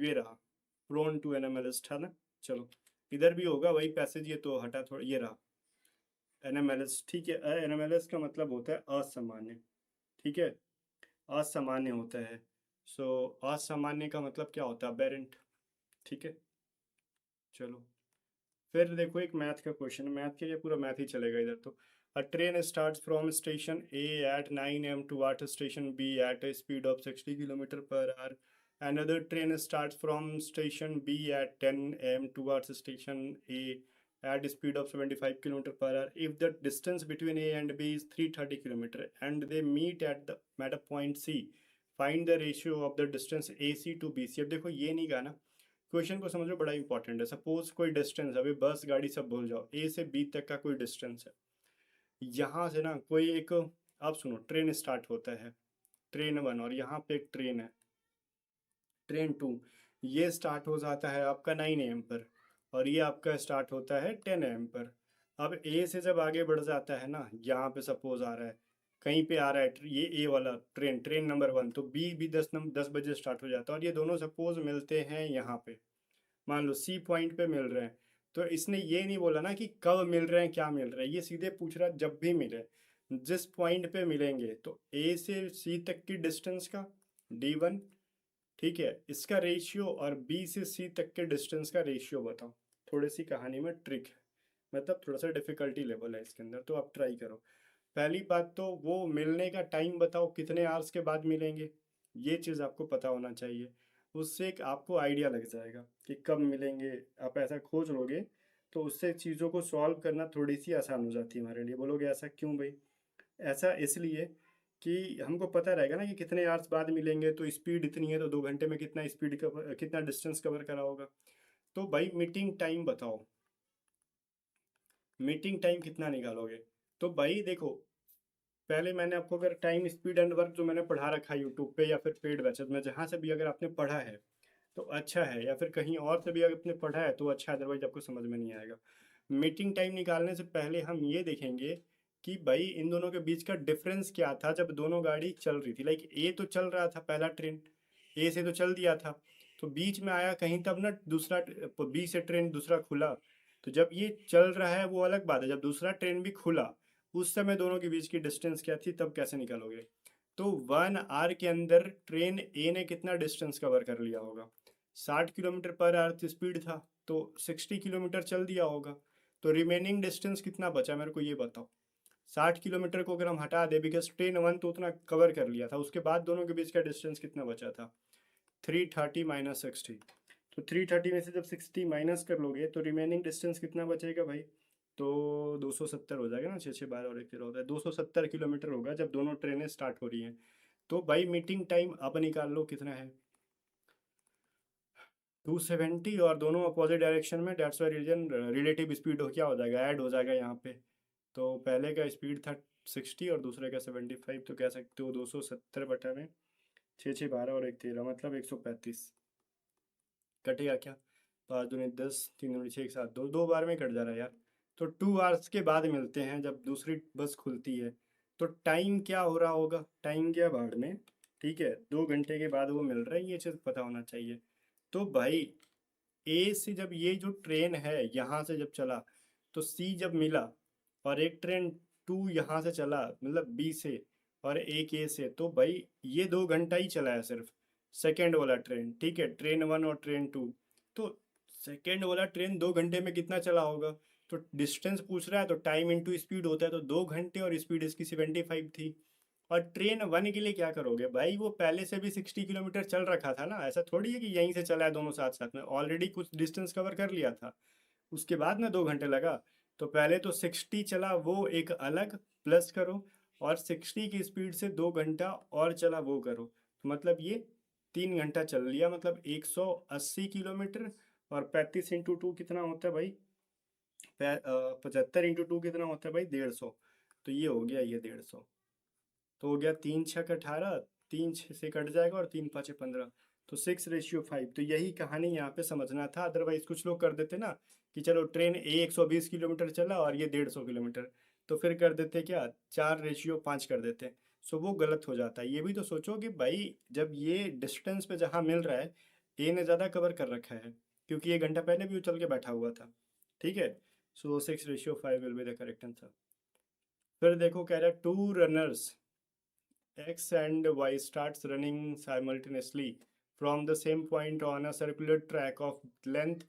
ये रहा, प्रोन टू एनोमेलस था ना। चलो इधर भी होगा वही पैसेज, ये तो हटा थोड़ा, ये रहा एनोमेलस, ठीक है। एनोमेलस का मतलब होता है असामान्य, ठीक है, असामान्य होता है। सो असामान्य का मतलब क्या होता है, अबेरेंट, ठीक है। चलो फिर देखो एक मैथ का क्वेश्चन, मैथ के लिए पूरा मैथ ही चलेगा इधर तो। A train starts from station A at 9 am towards station B at a speed of 60 km/h. Another train starts from station B at 10 am towards station A at a speed of 75 km/h. If the distance between A and B is 330 km and they meet at a point C, find the ratio of the distance AC to BC। अब देखो ये नहीं कहा ना, question को समझो, बड़ा important है। सपोज कोई डिस्टेंस, अभी बस गाड़ी सब भूल जाओ, ए से बी तक का कोई डिस्टेंस है, यहाँ से ना कोई एक, आप सुनो, ट्रेन स्टार्ट होता है, ट्रेन वन, और यहाँ पे एक ट्रेन है, ट्रेन टू, ये स्टार्ट हो जाता है आपका 9 am पर, और ये आपका स्टार्ट होता है 10 am पर। अब ए से जब आगे बढ़ जाता है ना, यहाँ पे सपोज आ रहा है, कहीं पे आ रहा है ये ए वाला ट्रेन, ट्रेन नंबर वन, तो बी भी 10 बजे स्टार्ट हो जाता है, और ये दोनों सपोज मिलते हैं यहाँ पे, मान लो सी पॉइंट पे मिल रहे हैं। तो इसने ये नहीं बोला ना कि कब मिल रहे हैं, क्या मिल रहा है, ये सीधे पूछ रहा है जब भी मिले, जिस पॉइंट पे मिलेंगे, तो ए से सी तक की डिस्टेंस का d1, ठीक है, इसका रेशियो, और बी से सी तक के डिस्टेंस का रेशियो बताओ। थोड़ी सी कहानी में ट्रिक है, मतलब थोड़ा सा डिफिकल्टी लेवल है इसके अंदर, तो आप ट्राई करो। पहली बात तो वो मिलने का टाइम बताओ, कितने आवर्स के बाद मिलेंगे, ये चीज़ आपको पता होना चाहिए। उससे एक आपको आइडिया लग जाएगा कि कब मिलेंगे, आप ऐसा खोज लोगे तो उससे चीज़ों को सॉल्व करना थोड़ी सी आसान हो जाती है हमारे लिए। बोलोगे ऐसा क्यों भाई, ऐसा इसलिए कि हमको पता रहेगा ना कि कितने आवर्स बाद मिलेंगे, तो स्पीड इतनी है तो 2 घंटे में कितना स्पीड कवर, कितना डिस्टेंस कवर करा होगा। तो भाई मीटिंग टाइम बताओ, मीटिंग टाइम कितना निकालोगे। तो भाई देखो, पहले मैंने आपको अगर टाइम स्पीड एंड वर्क जो मैंने पढ़ा रखा है यूट्यूब पे या फिर पेड बैचेस में, जहाँ से भी अगर आपने पढ़ा है तो अच्छा है, या फिर कहीं और से भी अगर आपने पढ़ा है तो अच्छा है, अदरवाइज आपको समझ में नहीं आएगा। मीटिंग टाइम निकालने से पहले हम ये देखेंगे कि भाई इन दोनों के बीच का डिफरेंस क्या था जब दोनों गाड़ी चल रही थी। लाइक ए तो चल रहा था, पहला ट्रेन ए से तो चल दिया था, तो बीच में आया कहीं तब ना दूसरा, बी से ट्रेन दूसरा खुला, तो जब ये चल रहा है वो अलग बात है, जब दूसरा ट्रेन भी खुला उस समय दोनों के बीच की डिस्टेंस क्या थी, तब कैसे निकालोगे। तो 1 आवर के अंदर ट्रेन ए ने कितना डिस्टेंस कवर कर लिया होगा, 60 km/h स्पीड था, तो 60 किलोमीटर चल दिया होगा। तो रिमेनिंग डिस्टेंस कितना बचा मेरे को ये बताओ। 60 किलोमीटर को अगर हम हटा दें, बिकॉज ट्रेन वन तो उतना कवर कर लिया था, उसके बाद दोनों के बीच का डिस्टेंस कितना बचा था, 330 माइनस 60। तो 330 में से जब 60 माइनस कर लोगे तो रिमेनिंग डिस्टेंस कितना बचेगा भाई, तो 270 हो जाएगा ना, 6 6 12 और 1 13 होता है, 270 किलोमीटर होगा जब दोनों ट्रेनें स्टार्ट हो रही हैं। तो भाई मीटिंग टाइम अब निकाल लो कितना है, 270, और दोनों अपोजिट डायरेक्शन में, that's why reason relative speed हो क्या हो जाएगा, ऐड हो जाएगा यहाँ पे। तो पहले का स्पीड था 60 और दूसरे का 75, तो कह सकते हो 270 बटा में 6 6 12 और 1 13, मतलब 135। कटेगा क्या, 5 दूनी 10, 3 दूनी 6, 7, दो दो बार में कट जा रहा है यार। तो 2 आवर्स के बाद मिलते हैं जब दूसरी बस खुलती है। तो टाइम क्या हो रहा होगा, टाइम गया भाड़ में, ठीक है, 2 घंटे के बाद वो मिल रहा है, ये चीज़ पता होना चाहिए। तो भाई ए से जब ये जो ट्रेन है यहाँ से जब चला, तो सी जब मिला, और एक ट्रेन टू यहाँ से चला मतलब बी से, और एक ए से, तो भाई ये 2 घंटा ही चला है सिर्फ सेकेंड वाला ट्रेन, ठीक है, ट्रेन 1 और ट्रेन 2। तो सेकेंड वाला ट्रेन 2 घंटे में कितना चला होगा? तो डिस्टेंस पूछ रहा है तो टाइम इंटू स्पीड होता है, तो 2 घंटे और स्पीड इसकी 75 थी। और ट्रेन 1 के लिए क्या करोगे भाई, वो पहले से भी 60 किलोमीटर चल रखा था ना, ऐसा थोड़ी है कि यहीं से चला है दोनों साथ साथ में, ऑलरेडी कुछ डिस्टेंस कवर कर लिया था, उसके बाद ना 2 घंटे लगा। तो पहले तो 60 चला वो एक अलग, प्लस करो, और 60 की स्पीड से 2 घंटा और चला वो करो, तो मतलब ये 3 घंटा चल लिया, मतलब 180 किलोमीटर। और 35 × 2 कितना होता है भाई? 75 × 2 कितना होता है भाई? 150। तो ये हो गया, ये 150। तो हो गया 3 × 6 = 18, 3 से कट जाएगा और 3 × 5 = 15, तो 6:5। तो यही कहानी यहाँ पे समझना था, अदरवाइज कुछ लोग कर देते ना कि चलो ट्रेन ए 120 किलोमीटर चला और ये 150 किलोमीटर, तो फिर कर देते क्या, 4:5 कर देते। सो वो गलत हो जाता है। ये भी तो सोचो कि भाई जब ये डिस्टेंस पे जहाँ मिल रहा है, ए ने ज़्यादा कवर कर रखा है, क्योंकि 1 घंटा पहले भी वो चल के बैठा हुआ था, ठीक है। So 6:5 will be the correct answer. फिर देखो कह रहा है two runners X and Y starts running simultaneously from the same point on a circular track of length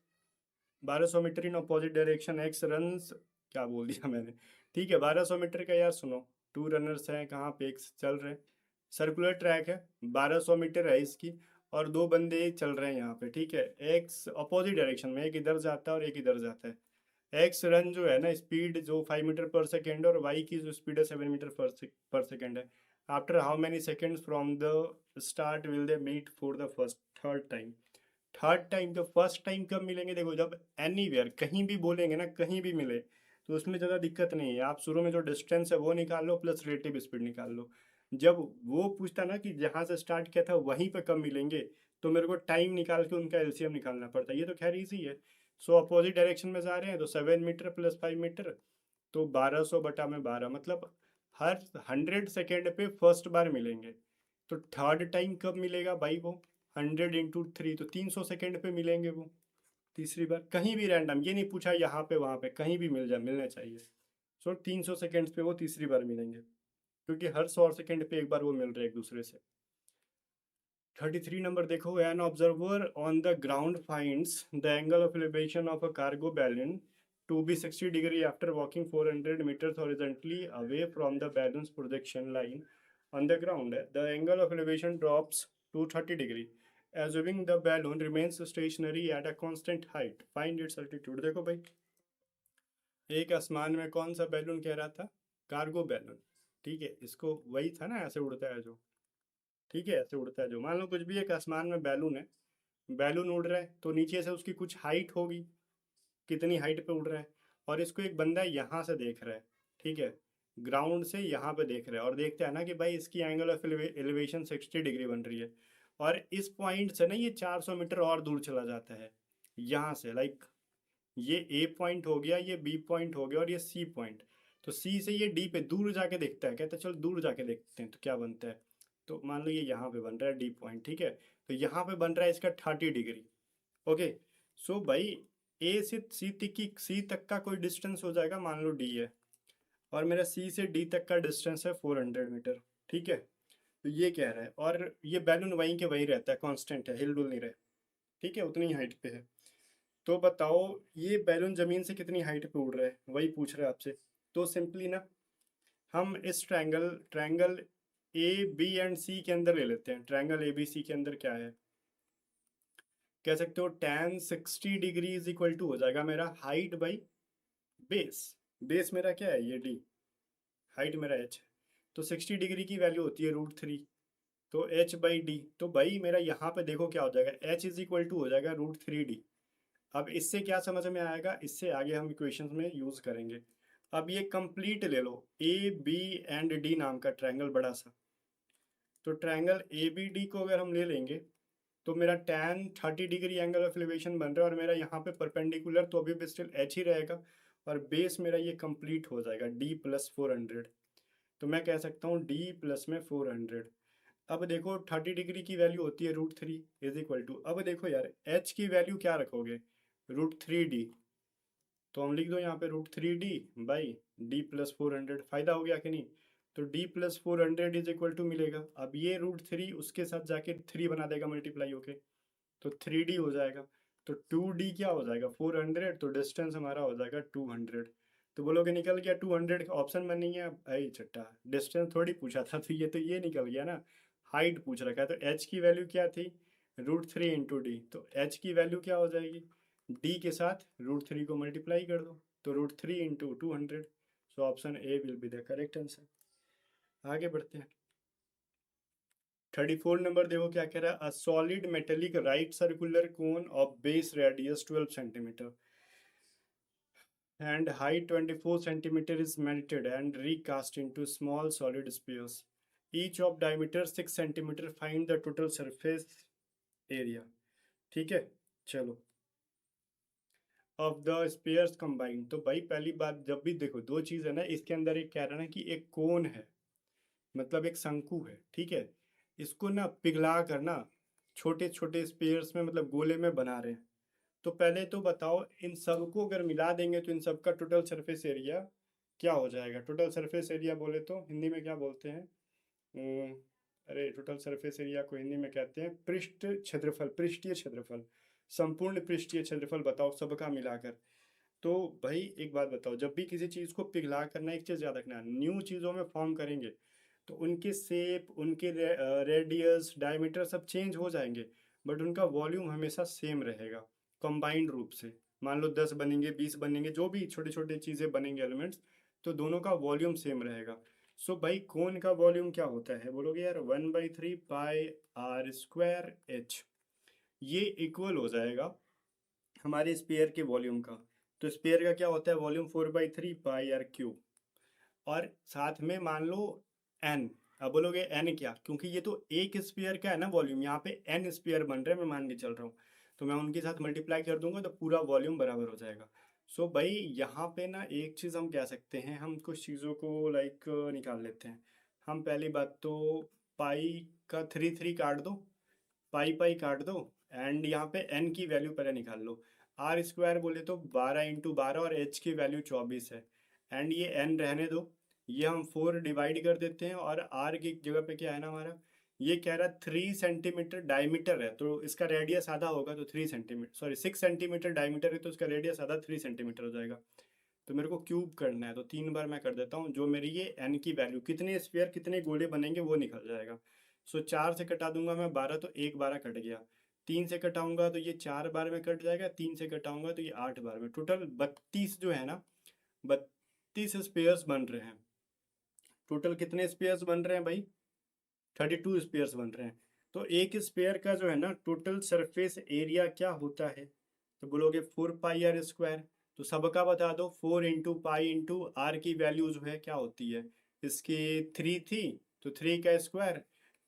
1200 मीटर in opposite direction. X runs, क्या बोल दिया मैंने, ठीक है 1200 मीटर का। यार सुनो, टू रनर्स हैं, कहाँ पे एक चल रहे हैं, सर्कुलर ट्रैक है, 1200 मीटर है इसकी, और दो बंदे चल रहे हैं यहाँ पे, ठीक है। एक्स अपोजिट डायरेक्शन में, एक इधर जाता है और एक इधर जाता है। एक्स रन जो है ना, स्पीड जो 5 मीटर पर सेकेंड, और वाई की जो स्पीड है 7 मीटर पर सेकेंड है। After how many seconds from the start will they meet for the first third time? Third time तो फर्स्ट टाइम कब मिलेंगे? देखो जब एनीवेयर कहीं भी बोलेंगे ना, कहीं भी मिले, तो उसमें ज़्यादा दिक्कत नहीं है। आप शुरू में जो डिस्टेंस है वो निकाल लो, प्लस रिलेटिव स्पीड निकाल लो। जब वो पूछता ना कि जहाँ से स्टार्ट किया था वहीं पे कब मिलेंगे, तो मेरे को टाइम निकाल के उनका एलसीएम निकालना पड़ता है। ये तो खैर इजी है। सो अपोजिट डायरेक्शन में जा रहे हैं, तो 7 मीटर प्लस 5 मीटर, तो 1200/12, मतलब हर 100 सेकेंड पे फर्स्ट बार मिलेंगे। तो थर्ड टाइम कब मिलेगा भाई? वो 100 × 3, तो 300 सेकेंड पे मिलेंगे वो तीसरी बार। कहीं भी रैंडम, ये नहीं पूछा यहाँ पे वहाँ पे, कहीं भी मिल जाए, मिलने चाहिए। सो 300 सेकेंड्स पे वो तीसरी बार मिलेंगे, क्योंकि हर 100 सेकेंड पे एक बार वो मिल रहे हैं एक दूसरे से। 33 नंबर देखो, an observer on the ground finds the angle of elevation of a cargo balloon to be 60 degree after walking 400 metres horizontally away from the balloon's projection line on the ground. The angle of elevation drops to 30 degree, assuming the balloon remains stationary at a constant height. Find its altitude. देखो भाई, एक आसमान में कौन सा balloon कह रहा था? कार्गो बैलून, ठीक है। इसको वही था ना, ऐसे उड़ता है जो, ठीक है, ऐसे उड़ता है जो। मान लो कुछ भी एक आसमान में बैलून है, बैलून उड़ रहा है, तो नीचे से उसकी कुछ हाइट होगी, कितनी हाइट पे उड़ रहा है, और इसको एक बंदा यहाँ से देख रहा है, ठीक है, ग्राउंड से यहाँ पे देख रहा है, और देखता है ना कि भाई इसकी एंगल ऑफ एलिवेशन 60 डिग्री बन रही है, और इस पॉइंट से ना ये 400 मीटर और दूर चला जाता है यहाँ से। लाइक ये ए पॉइंट हो गया, ये बी पॉइंट हो गया, और ये सी पॉइंट। तो सी से ये डी पे दूर जाके देखता है, कहता है चलो दूर जाके देखते हैं तो क्या बनता है। तो मान लो ये यहाँ पे बन रहा है डी पॉइंट, ठीक है, तो यहाँ पे बन रहा है इसका 30 डिग्री। ओके, सो भाई ए से सी तक का कोई डिस्टेंस हो जाएगा, मान लो डी है, और मेरा सी से डी तक का डिस्टेंस है 400 मीटर, ठीक है। तो ये कह रहा है, और ये बैलून वहीं के वहीं रहता है, कांस्टेंट है, हिल डुल नहीं रहे, ठीक है, उतनी हाइट पे है। तो बताओ ये बैलून जमीन से कितनी हाइट पे उड़ रहा है, वही पूछ रहा है आपसे। तो सिंपली ना, हम इस triangle triangle A B and C के अंदर ले लेते हैं। ट्रायंगल ए बी सी के अंदर क्या है, कह सकते हो tan 60 degree is equal to हो जाएगा मेरा हाइट बाई बेस। बेस मेरा क्या है, ये डी, हाइट मेरा एच है, तो 60 डिग्री की वैल्यू होती है √3, तो एच बाई डी। तो भाई मेरा यहाँ पे देखो क्या हो जाएगा, एच इज इक्वल टू हो जाएगा √3d। अब इससे क्या समझ में आएगा, इससे आगे हम इक्वेशंस में यूज करेंगे। अब ये कंप्लीट ले लो, ए बी एंड डी नाम का ट्रायंगल बड़ा सा। तो ट्रायंगल ए बी डी को अगर हम ले लेंगे, तो मेरा tan 30 degree angle of elevation बन रहा है, और मेरा यहाँ पे परपेंडिकुलर, तो अभी भी स्टिल एच ही रहेगा, और बेस मेरा ये कंप्लीट हो जाएगा d+400। तो मैं कह सकता हूँ d प्लस में 400। अब देखो 30 डिग्री की वैल्यू होती है √3 इज इक्वल टू, अब देखो यार h की वैल्यू क्या रखोगे, √3d। तो हम लिख दो यहाँ पे √3d बाई d+400, फायदा हो गया कि नहीं? तो d plus 400 is equal to मिलेगा। अब ये √3 उसके साथ जाके 3 बना देगा मल्टीप्लाई होके, तो 3d हो जाएगा। तो 2d क्या हो जाएगा 400, तो डिस्टेंस हमारा हो जाएगा 200। तो बोलोगे निकल गया 200 का ऑप्शन में नहीं है, भाई चट्टा डिस्टेंस थोड़ी पूछा था, तो ये निकल गया ना, हाइट पूछ रखा है। तो h की वैल्यू क्या थी √3 इंटू डी, तो h की वैल्यू क्या हो जाएगी, d के साथ √3 को मल्टीप्लाई कर दो, तो √3 into 200। So option A will be the correct answer. आगे बढ़ते हैं। 34 नंबर देखो क्या कह रहा है, a solid metallic right circular cone of base radius 12 centimetre and height 24 centimeter is melted and recast into small solid spheres, each of diameter 6 centimeter, find the total surface area। ठीक है, चलो of the spheres combined. तो भाई पहली बात, जब भी देखो दो चीज है ना, इसके अंदर एक कह रहा है ना कि एक कोन है, मतलब एक शंकु है, ठीक है, इसको ना पिघला कर ना छोटे छोटे स्पेयर्स में, मतलब गोले में बना रहे हैं। तो पहले तो बताओ इन सबको अगर मिला देंगे तो इन सबका टोटल सरफेस एरिया क्या हो जाएगा। टोटल सरफेस एरिया बोले तो हिंदी में क्या बोलते हैं, अम, अरे टोटल सरफेस एरिया को हिंदी में कहते हैं पृष्ठ क्षेत्रफल, पृष्ठीय क्षेत्रफल, संपूर्ण पृष्ठीय क्षेत्रफल बताओ सबका मिलाकर। तो भाई एक बात बताओ, जब भी किसी चीज़ को पिघला करना, एक चीज़ याद रखना, न्यू चीज़ों में फॉर्म करेंगे तो उनके शेप, उनके रेडियस, डायमीटर सब चेंज हो जाएंगे, बट उनका वॉल्यूम हमेशा सेम रहेगा कंबाइंड रूप से। मान लो 10 बनेंगे, 20 बनेंगे, जो भी छोटे छोटे चीज़ें बनेंगे एलिमेंट्स, तो दोनों का वॉल्यूम सेम रहेगा। सो भाई कोन का वॉल्यूम क्या होता है, बोलोगे यार 1/3 पाई आर स्क्वायर एच, ये इक्वल हो जाएगा हमारे स्पेयर के वॉल्यूम का। तो स्पेयर का क्या होता है वॉल्यूम, 4/3 पाई आर क्यूब, और साथ में मान लो एन। अब बोलोगे एन क्या, क्योंकि ये तो एक स्पेयर का है ना वॉल्यूम, यहाँ पे एन स्पेयर बन रहे हैं, मैं मान के चल रहा हूँ, तो मैं उनके साथ मल्टीप्लाई कर दूंगा तो पूरा वॉल्यूम बराबर हो जाएगा। सो भाई यहाँ पे ना एक चीज़ हम कह सकते हैं, हम कुछ चीज़ों को लाइक निकाल लेते हैं। हम पहली बात तो पाई का 3 काट दो, पाई पाई काट दो, एंड यहाँ पे एन की वैल्यू पहले निकाल लो। आर स्क्वायर बोले तो 12 × 12, और एच की वैल्यू 24 है, एंड ये एन रहने दो, ये हम 4 डिवाइड कर देते हैं, और आर की जगह पे क्या है ना हमारा, ये कह रहा है 3 सेंटीमीटर डायमीटर है, तो इसका रेडियस आधा होगा, तो 3 सेंटीमीटर, सॉरी 6 सेंटीमीटर डायमीटर है, तो इसका रेडियस आधा 3 सेंटीमीटर हो जाएगा। तो मेरे को क्यूब करना है, तो 3 बार मैं कर देता हूँ, जो मेरी ये एन की वैल्यू, कितने स्फीयर कितने गोले बनेंगे वो निकल जाएगा। सो 4 से कटा दूंगा मैं 12, तो एक 12 कट गया। 3 से कटाऊंगा तो ये 4 बार में कट जाएगा, 3 से कटाऊंगा तो ये 8 बार में, टोटल 32 जो है ना, 32 स्पेयर्स बन रहे हैं। टोटल कितने स्पेयर्स बन रहे हैं भाई, 32 स्पेयर्स बन रहे हैं। तो एक स्पेयर का जो है ना टोटल सरफेस एरिया क्या होता है, तो बोलोगे 4 पाई आर स्क्वायर। तो सबका बता दो, 4 × पाई इंटू आर की वैल्यू जो है क्या होती है, इसकी 3 थी, तो 3 का स्क्वायर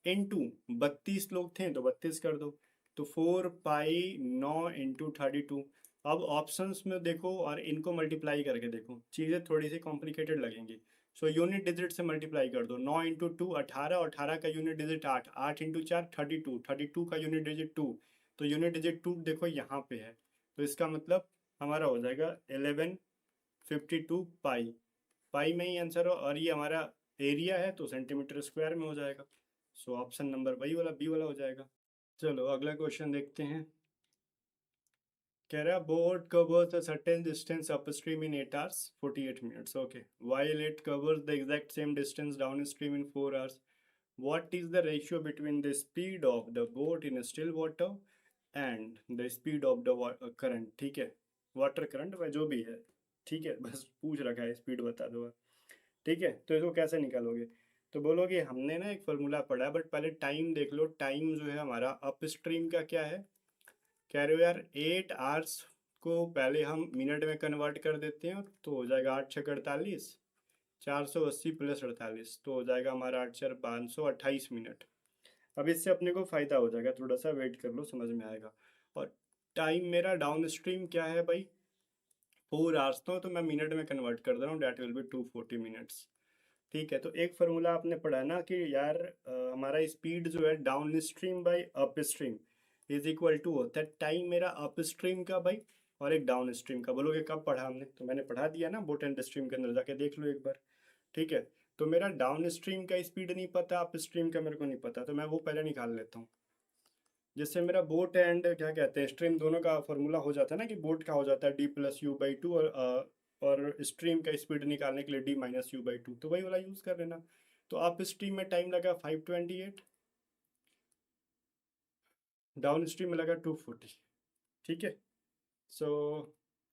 इंटू 32 लोग थे तो 32 कर दो, तो 4 पाई 9 × 32। अब ऑप्शंस में देखो और इनको मल्टीप्लाई करके देखो, चीज़ें थोड़ी सी कॉम्प्लिकेटेड लगेंगी। सो यूनिट डिजिट से मल्टीप्लाई कर दो, 9 × 2 18, 18 का यूनिट डिजिट 8, 8 × 4 32, 32 का यूनिट डिजिट 2, तो यूनिट डिजिट 2 देखो यहाँ पे है, तो इसका मतलब हमारा हो जाएगा 1152 पाई। पाई में ही आंसर हो, और ये हमारा एरिया है तो सेंटीमीटर स्क्वायर में हो जाएगा। सो ऑप्शन नंबर वही वाला बी वाला हो जाएगा। चलो अगला क्वेश्चन देखते हैं। कह रहा है boat covers a certain distance upstream in 8 hours 48 minutes, okay, while it covers the exact same distance downstream in 4 hours, what is the ratio between the speed of the boat in still water and the speed of the current। ठीक है, water current वह जो भी है, ठीक है, बस पूछ रखा है, स्पीड बता दो आप। ठीक है, तो इसको कैसे निकालोगे, तो बोलोगे हमने ना एक फॉर्मूला पढ़ा है, बट पहले टाइम देख लो। टाइम जो है हमारा अप स्ट्रीम का क्या है, कह रहे हो यार 8 आवर्स को पहले हम मिनट में कन्वर्ट कर देते हैं, तो हो जाएगा 8 × 6 = 48, 480 + 48, तो हो जाएगा हमारा 8 × 4 = 528 मिनट। अब इससे अपने को फ़ायदा हो जाएगा, थोड़ा सा वेट कर लो समझ में आएगा। और टाइम मेरा डाउन स्ट्रीम क्या है भाई, 4 आवर्स, तो मैं मिनट में कन्वर्ट कर दे रहा हूँ, डैट विल बी 240 मिनट्स। ठीक है, तो एक फार्मूला आपने पढ़ा ना कि यार हमारा स्पीड जो है downstream by upstream is equal to होता है टाइम मेरा अप स्ट्रीम का भाई, और एक डाउन स्ट्रीम का। बोलोगे कब पढ़ा हमने, तो मैंने पढ़ा दिया ना बोट एंड स्ट्रीम के अंदर, जाके देख लो एक बार। ठीक है, तो मेरा डाउन स्ट्रीम का स्पीड नहीं पता, अप स्ट्रीम का मेरे को नहीं पता, तो मैं वो पहले निकाल लेता हूँ। जिससे मेरा बोट एंड क्या कहते हैं स्ट्रीम दोनों का फॉर्मूला हो जाता है ना, कि बोट का हो जाता है d+u/2 और स्ट्रीम का स्पीड निकालने के लिए d-u/2, तो वही वाला यूज़ कर लेना। तो अप स्ट्रीम में टाइम लगा 528, डाउन स्ट्रीम में लगा 240। ठीक है। सो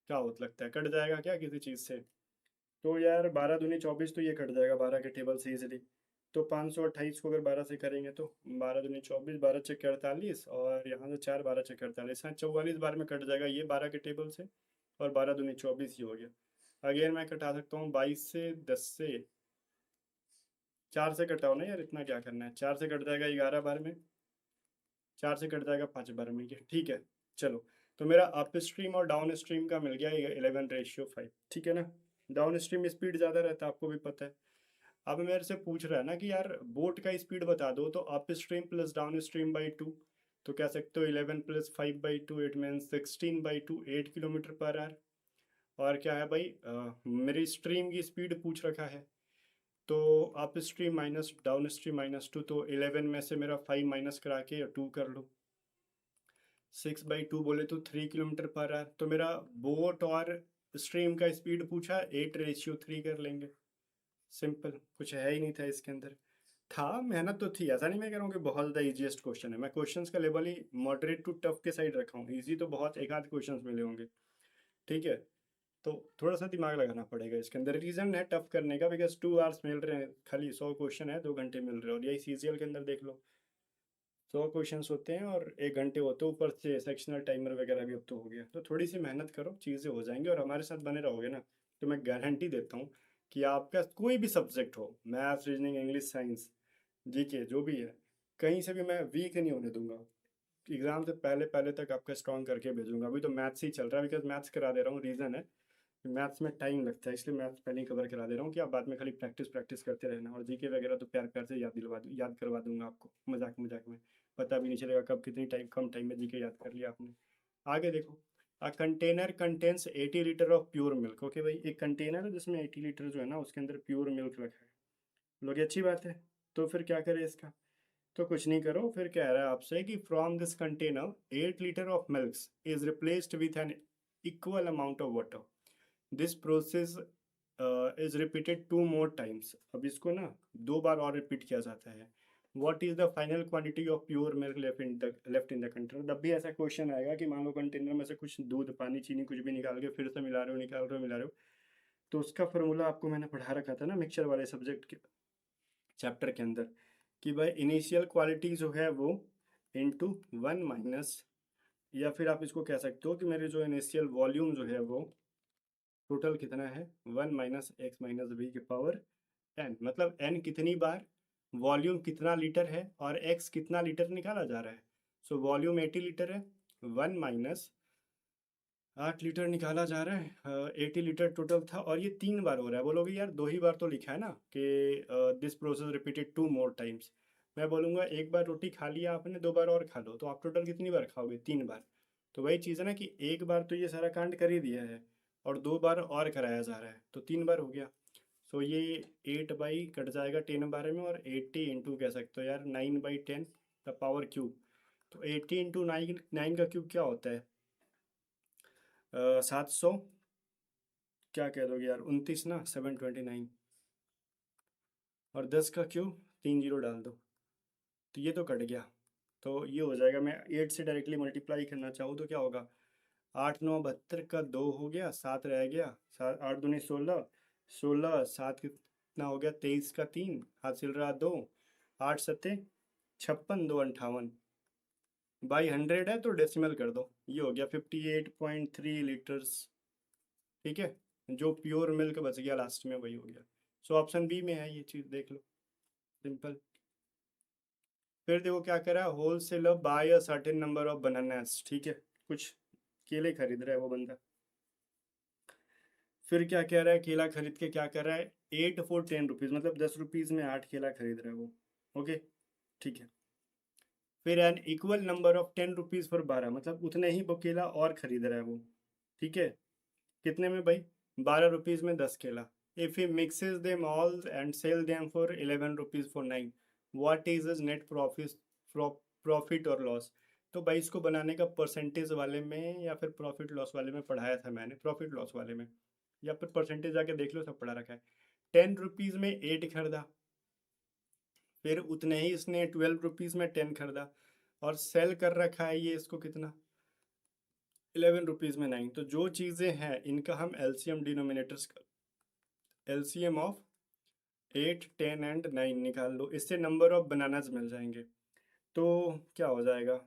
क्या होता लगता है, कट जाएगा क्या किसी चीज़ से? तो यार 12×2 = 24, तो ये कट जाएगा 12 के टेबल से इजीली। तो 528 को अगर 12 से करेंगे तो 12×2 = 24, 12×6 = 48, और यहाँ से 4, 12×6 = 48, हाँ 44 बार में कट जाएगा ये 12 के टेबल से, और 12×2 = 24 ही हो गया। अगेन मैं कटा सकता हूँ 22 से, 10 से, 4 से कटाओ ना यार, इतना क्या करना है, 4 से कट जाएगा 11 बार में, 4 से कट जाएगा 5 बार में, ये ठीक है। चलो, तो मेरा अप स्ट्रीम और डाउन स्ट्रीम का मिल गया 11:5, ठीक है ना। डाउन स्ट्रीम स्पीड ज़्यादा रहता है, आपको भी पता है। अब मेरे से पूछ रहा है ना कि यार बोट का स्पीड बता दो, तो up stream plus down stream by 2, तो कह सकते हो 11 + 5/2, इट मीन 16/2, 8 km/h। और क्या है भाई, मेरी स्ट्रीम की स्पीड पूछ रखा है, तो up stream minus down stream -2, तो 11 में से मेरा 5 माइनस करा के 2 कर लो, 6/2 बोले तो 3 km/h। तो मेरा बोट और स्ट्रीम का स्पीड पूछा, 8:3 कर लेंगे। सिंपल, कुछ है ही नहीं था इसके अंदर। था, मेहनत तो थी, ऐसा नहीं मैं कह रहा हूँ कि बहुत ज़्यादा इजीएस्ट क्वेश्चन है, मैं क्वेश्चंस का लेवल ही मॉडरेट टू टफ के साइड रखा हूँ, इजी तो बहुत एक आध क्वेश्चंस मिले होंगे। ठीक है, तो थोड़ा सा दिमाग लगाना पड़ेगा इसके अंदर, रीज़न है टफ करने का, बिकॉज 2 आवर्स मिल रहे हैं, खाली 100 क्वेश्चन है, 2 घंटे मिल रहे हैं। और यही सीजीएल के अंदर देख लो, 100 क्वेश्चन होते हैं और 1 घंटे होते हैं, ऊपर से सेक्शनल टाइमर वगैरह भी अब तो हो गया। तो थोड़ी सी मेहनत करो, चीज़ें हो जाएंगी, और हमारे साथ बने रहोगे ना, तो मैं गारंटी देता हूँ कि आपका कोई भी सब्जेक्ट हो, maths, reasoning, English, science, GK, जो भी है, कहीं से भी मैं वीक नहीं होने दूंगा। एग्ज़ाम से पहले पहले तक आपका स्ट्रॉन्ग करके भेजूंगा। अभी तो मैथ्स ही चल रहा है, बिकॉज मैथ्स करा दे रहा हूँ, रीज़न है मैथ्स में टाइम लगता है, इसलिए मैथ्स पहले ही कवर करा दे रहा हूँ कि आप बाद में खाली प्रैक्टिस प्रैक्टिस करते रहना। और जीके वगैरह तो प्यार प्यार से याद करवा दूंगा आपको, मजाक मजाक में, पता भी नहीं चलेगा कब कितनी टाइम कम टाइम में जीके याद कर लिया आपने। आगे देखो, a container contains 80 litre of pure milk. Okay भाई, एक कंटेनर है जिसमें 80 लीटर जो है ना, उसके अंदर प्योर मिल्क रखा है। लोग, अच्छी बात है। तो फिर क्या करें इसका? तो कुछ नहीं करो, फिर कह रहा है आपसे कि from this container 8 litre of milk is replaced with an equal amount of water. This process is repeated 2 more times। अब इसको ना 2 बार और रिपीट किया जाता है। What is the final quantity of pure milk left in the container. तब भी ऐसा क्वेश्चन आएगा कि मान लो कंटेनर में से कुछ दूध, पानी, चीनी कुछ भी निकाल के फिर से मिला रहे हो, निकाल रहे हो, मिला रहे हो, तो उसका फॉर्मूला आपको मैंने पढ़ा रखा था ना मिक्सचर वाले सब्जेक्ट के चैप्टर के अंदर, कि भाई इनिशियल क्वालिटी जो है वो इंटू 1 माइनस, या फिर आप इसको कह सकते हो कि मेरे जो इनिशियल वॉल्यूम जो है वो टोटल कितना है, 1 - x - b⁴n, मतलब n कितनी बार, वॉल्यूम कितना लीटर है, और x कितना लीटर निकाला जा रहा है। सो वॉल्यूम 80 लीटर है, 1 माइनस 8 लीटर निकाला जा रहा है, 80 लीटर टोटल था, और ये 3 बार हो रहा है। बोलोगे यार 2 ही बार तो लिखा है ना, कि this process repeated 2 more times। मैं बोलूँगा एक बार रोटी खा लिया आपने, 2 बार और खा लो, तो आप टोटल कितनी बार खाओगे, 3 बार। तो वही चीज़ है ना, कि एक बार तो ये सारा कांड कर ही दिया है, और 2 बार और कराया जा रहा है, तो 3 बार हो गया। सो ये 8 बाई कट जाएगा 10 बारे में, और 80 इंटू कह सकते हो यार 9/10 द पावर क्यूब। तो 80 इंटू 9 का क्यूब क्या होता है, 700, क्या कह दोगे यार, 29 ना, 729, और 10 का क्यूब, 3 जीरो डाल दो, तो ये तो कट गया। तो ये हो जाएगा, मैं 8 से डायरेक्टली मल्टीप्लाई करना चाहूँ तो क्या होगा, 8×9 = 72 का 2 हो गया, 7 रह गया, 8×2 = 16, 16, 7 कितना हो गया, 23 का 3, हाथ सिल रहा 2, 8×7 = 56, 2 = 58, बाई 100 है तो डेसिमल कर दो, ये हो गया 58.3 लीटर्स। ठीक है, जो प्योर मिल्क बच गया लास्ट में वही हो गया। सो ऑप्शन बी में है ये चीज़, देख लो, सिंपल। फिर देखो क्या करा, wholesaler buy a certain number of bananas. ठीक है, कुछ केले खरीद रहा है वो बंदा। फिर क्या कह रहा है, केला खरीद के क्या कर रहा है, 8 for 10 रुपीज़, मतलब 10 रुपीज़ में 8 केला खरीद रहा है वो। ओके, ठीक है। फिर an equal number of 10 rupees for 12, मतलब उतने ही वो केला और खरीद रहा है वो। ठीक है, कितने में भाई, 12 रुपीज़ में 10 केला। If he mixes them all and sell them for 11 rupees for 9, what is his net profit और लॉस? तो भाई इसको बनाने का परसेंटेज वाले में या फिर प्रॉफिट लॉस वाले में पढ़ाया था मैंने, प्रॉफिट लॉस वाले में, या फिर परसेंटेज जाके देख लो, सब पढ़ा रखा है। 10 रुपीज़ में 8 खरीदा, फिर उतने ही इसने 12 रुपीज़ में 10 खरीदा, और सेल कर रखा है ये इसको कितना, 11 रुपीज़ में 9। तो जो चीज़ें हैं इनका हम LCM denominators, LCM of 8, 10 and 9 निकाल लो, इससे नंबर ऑफ बनानाज मिल जाएंगे। तो क्या हो जाएगा,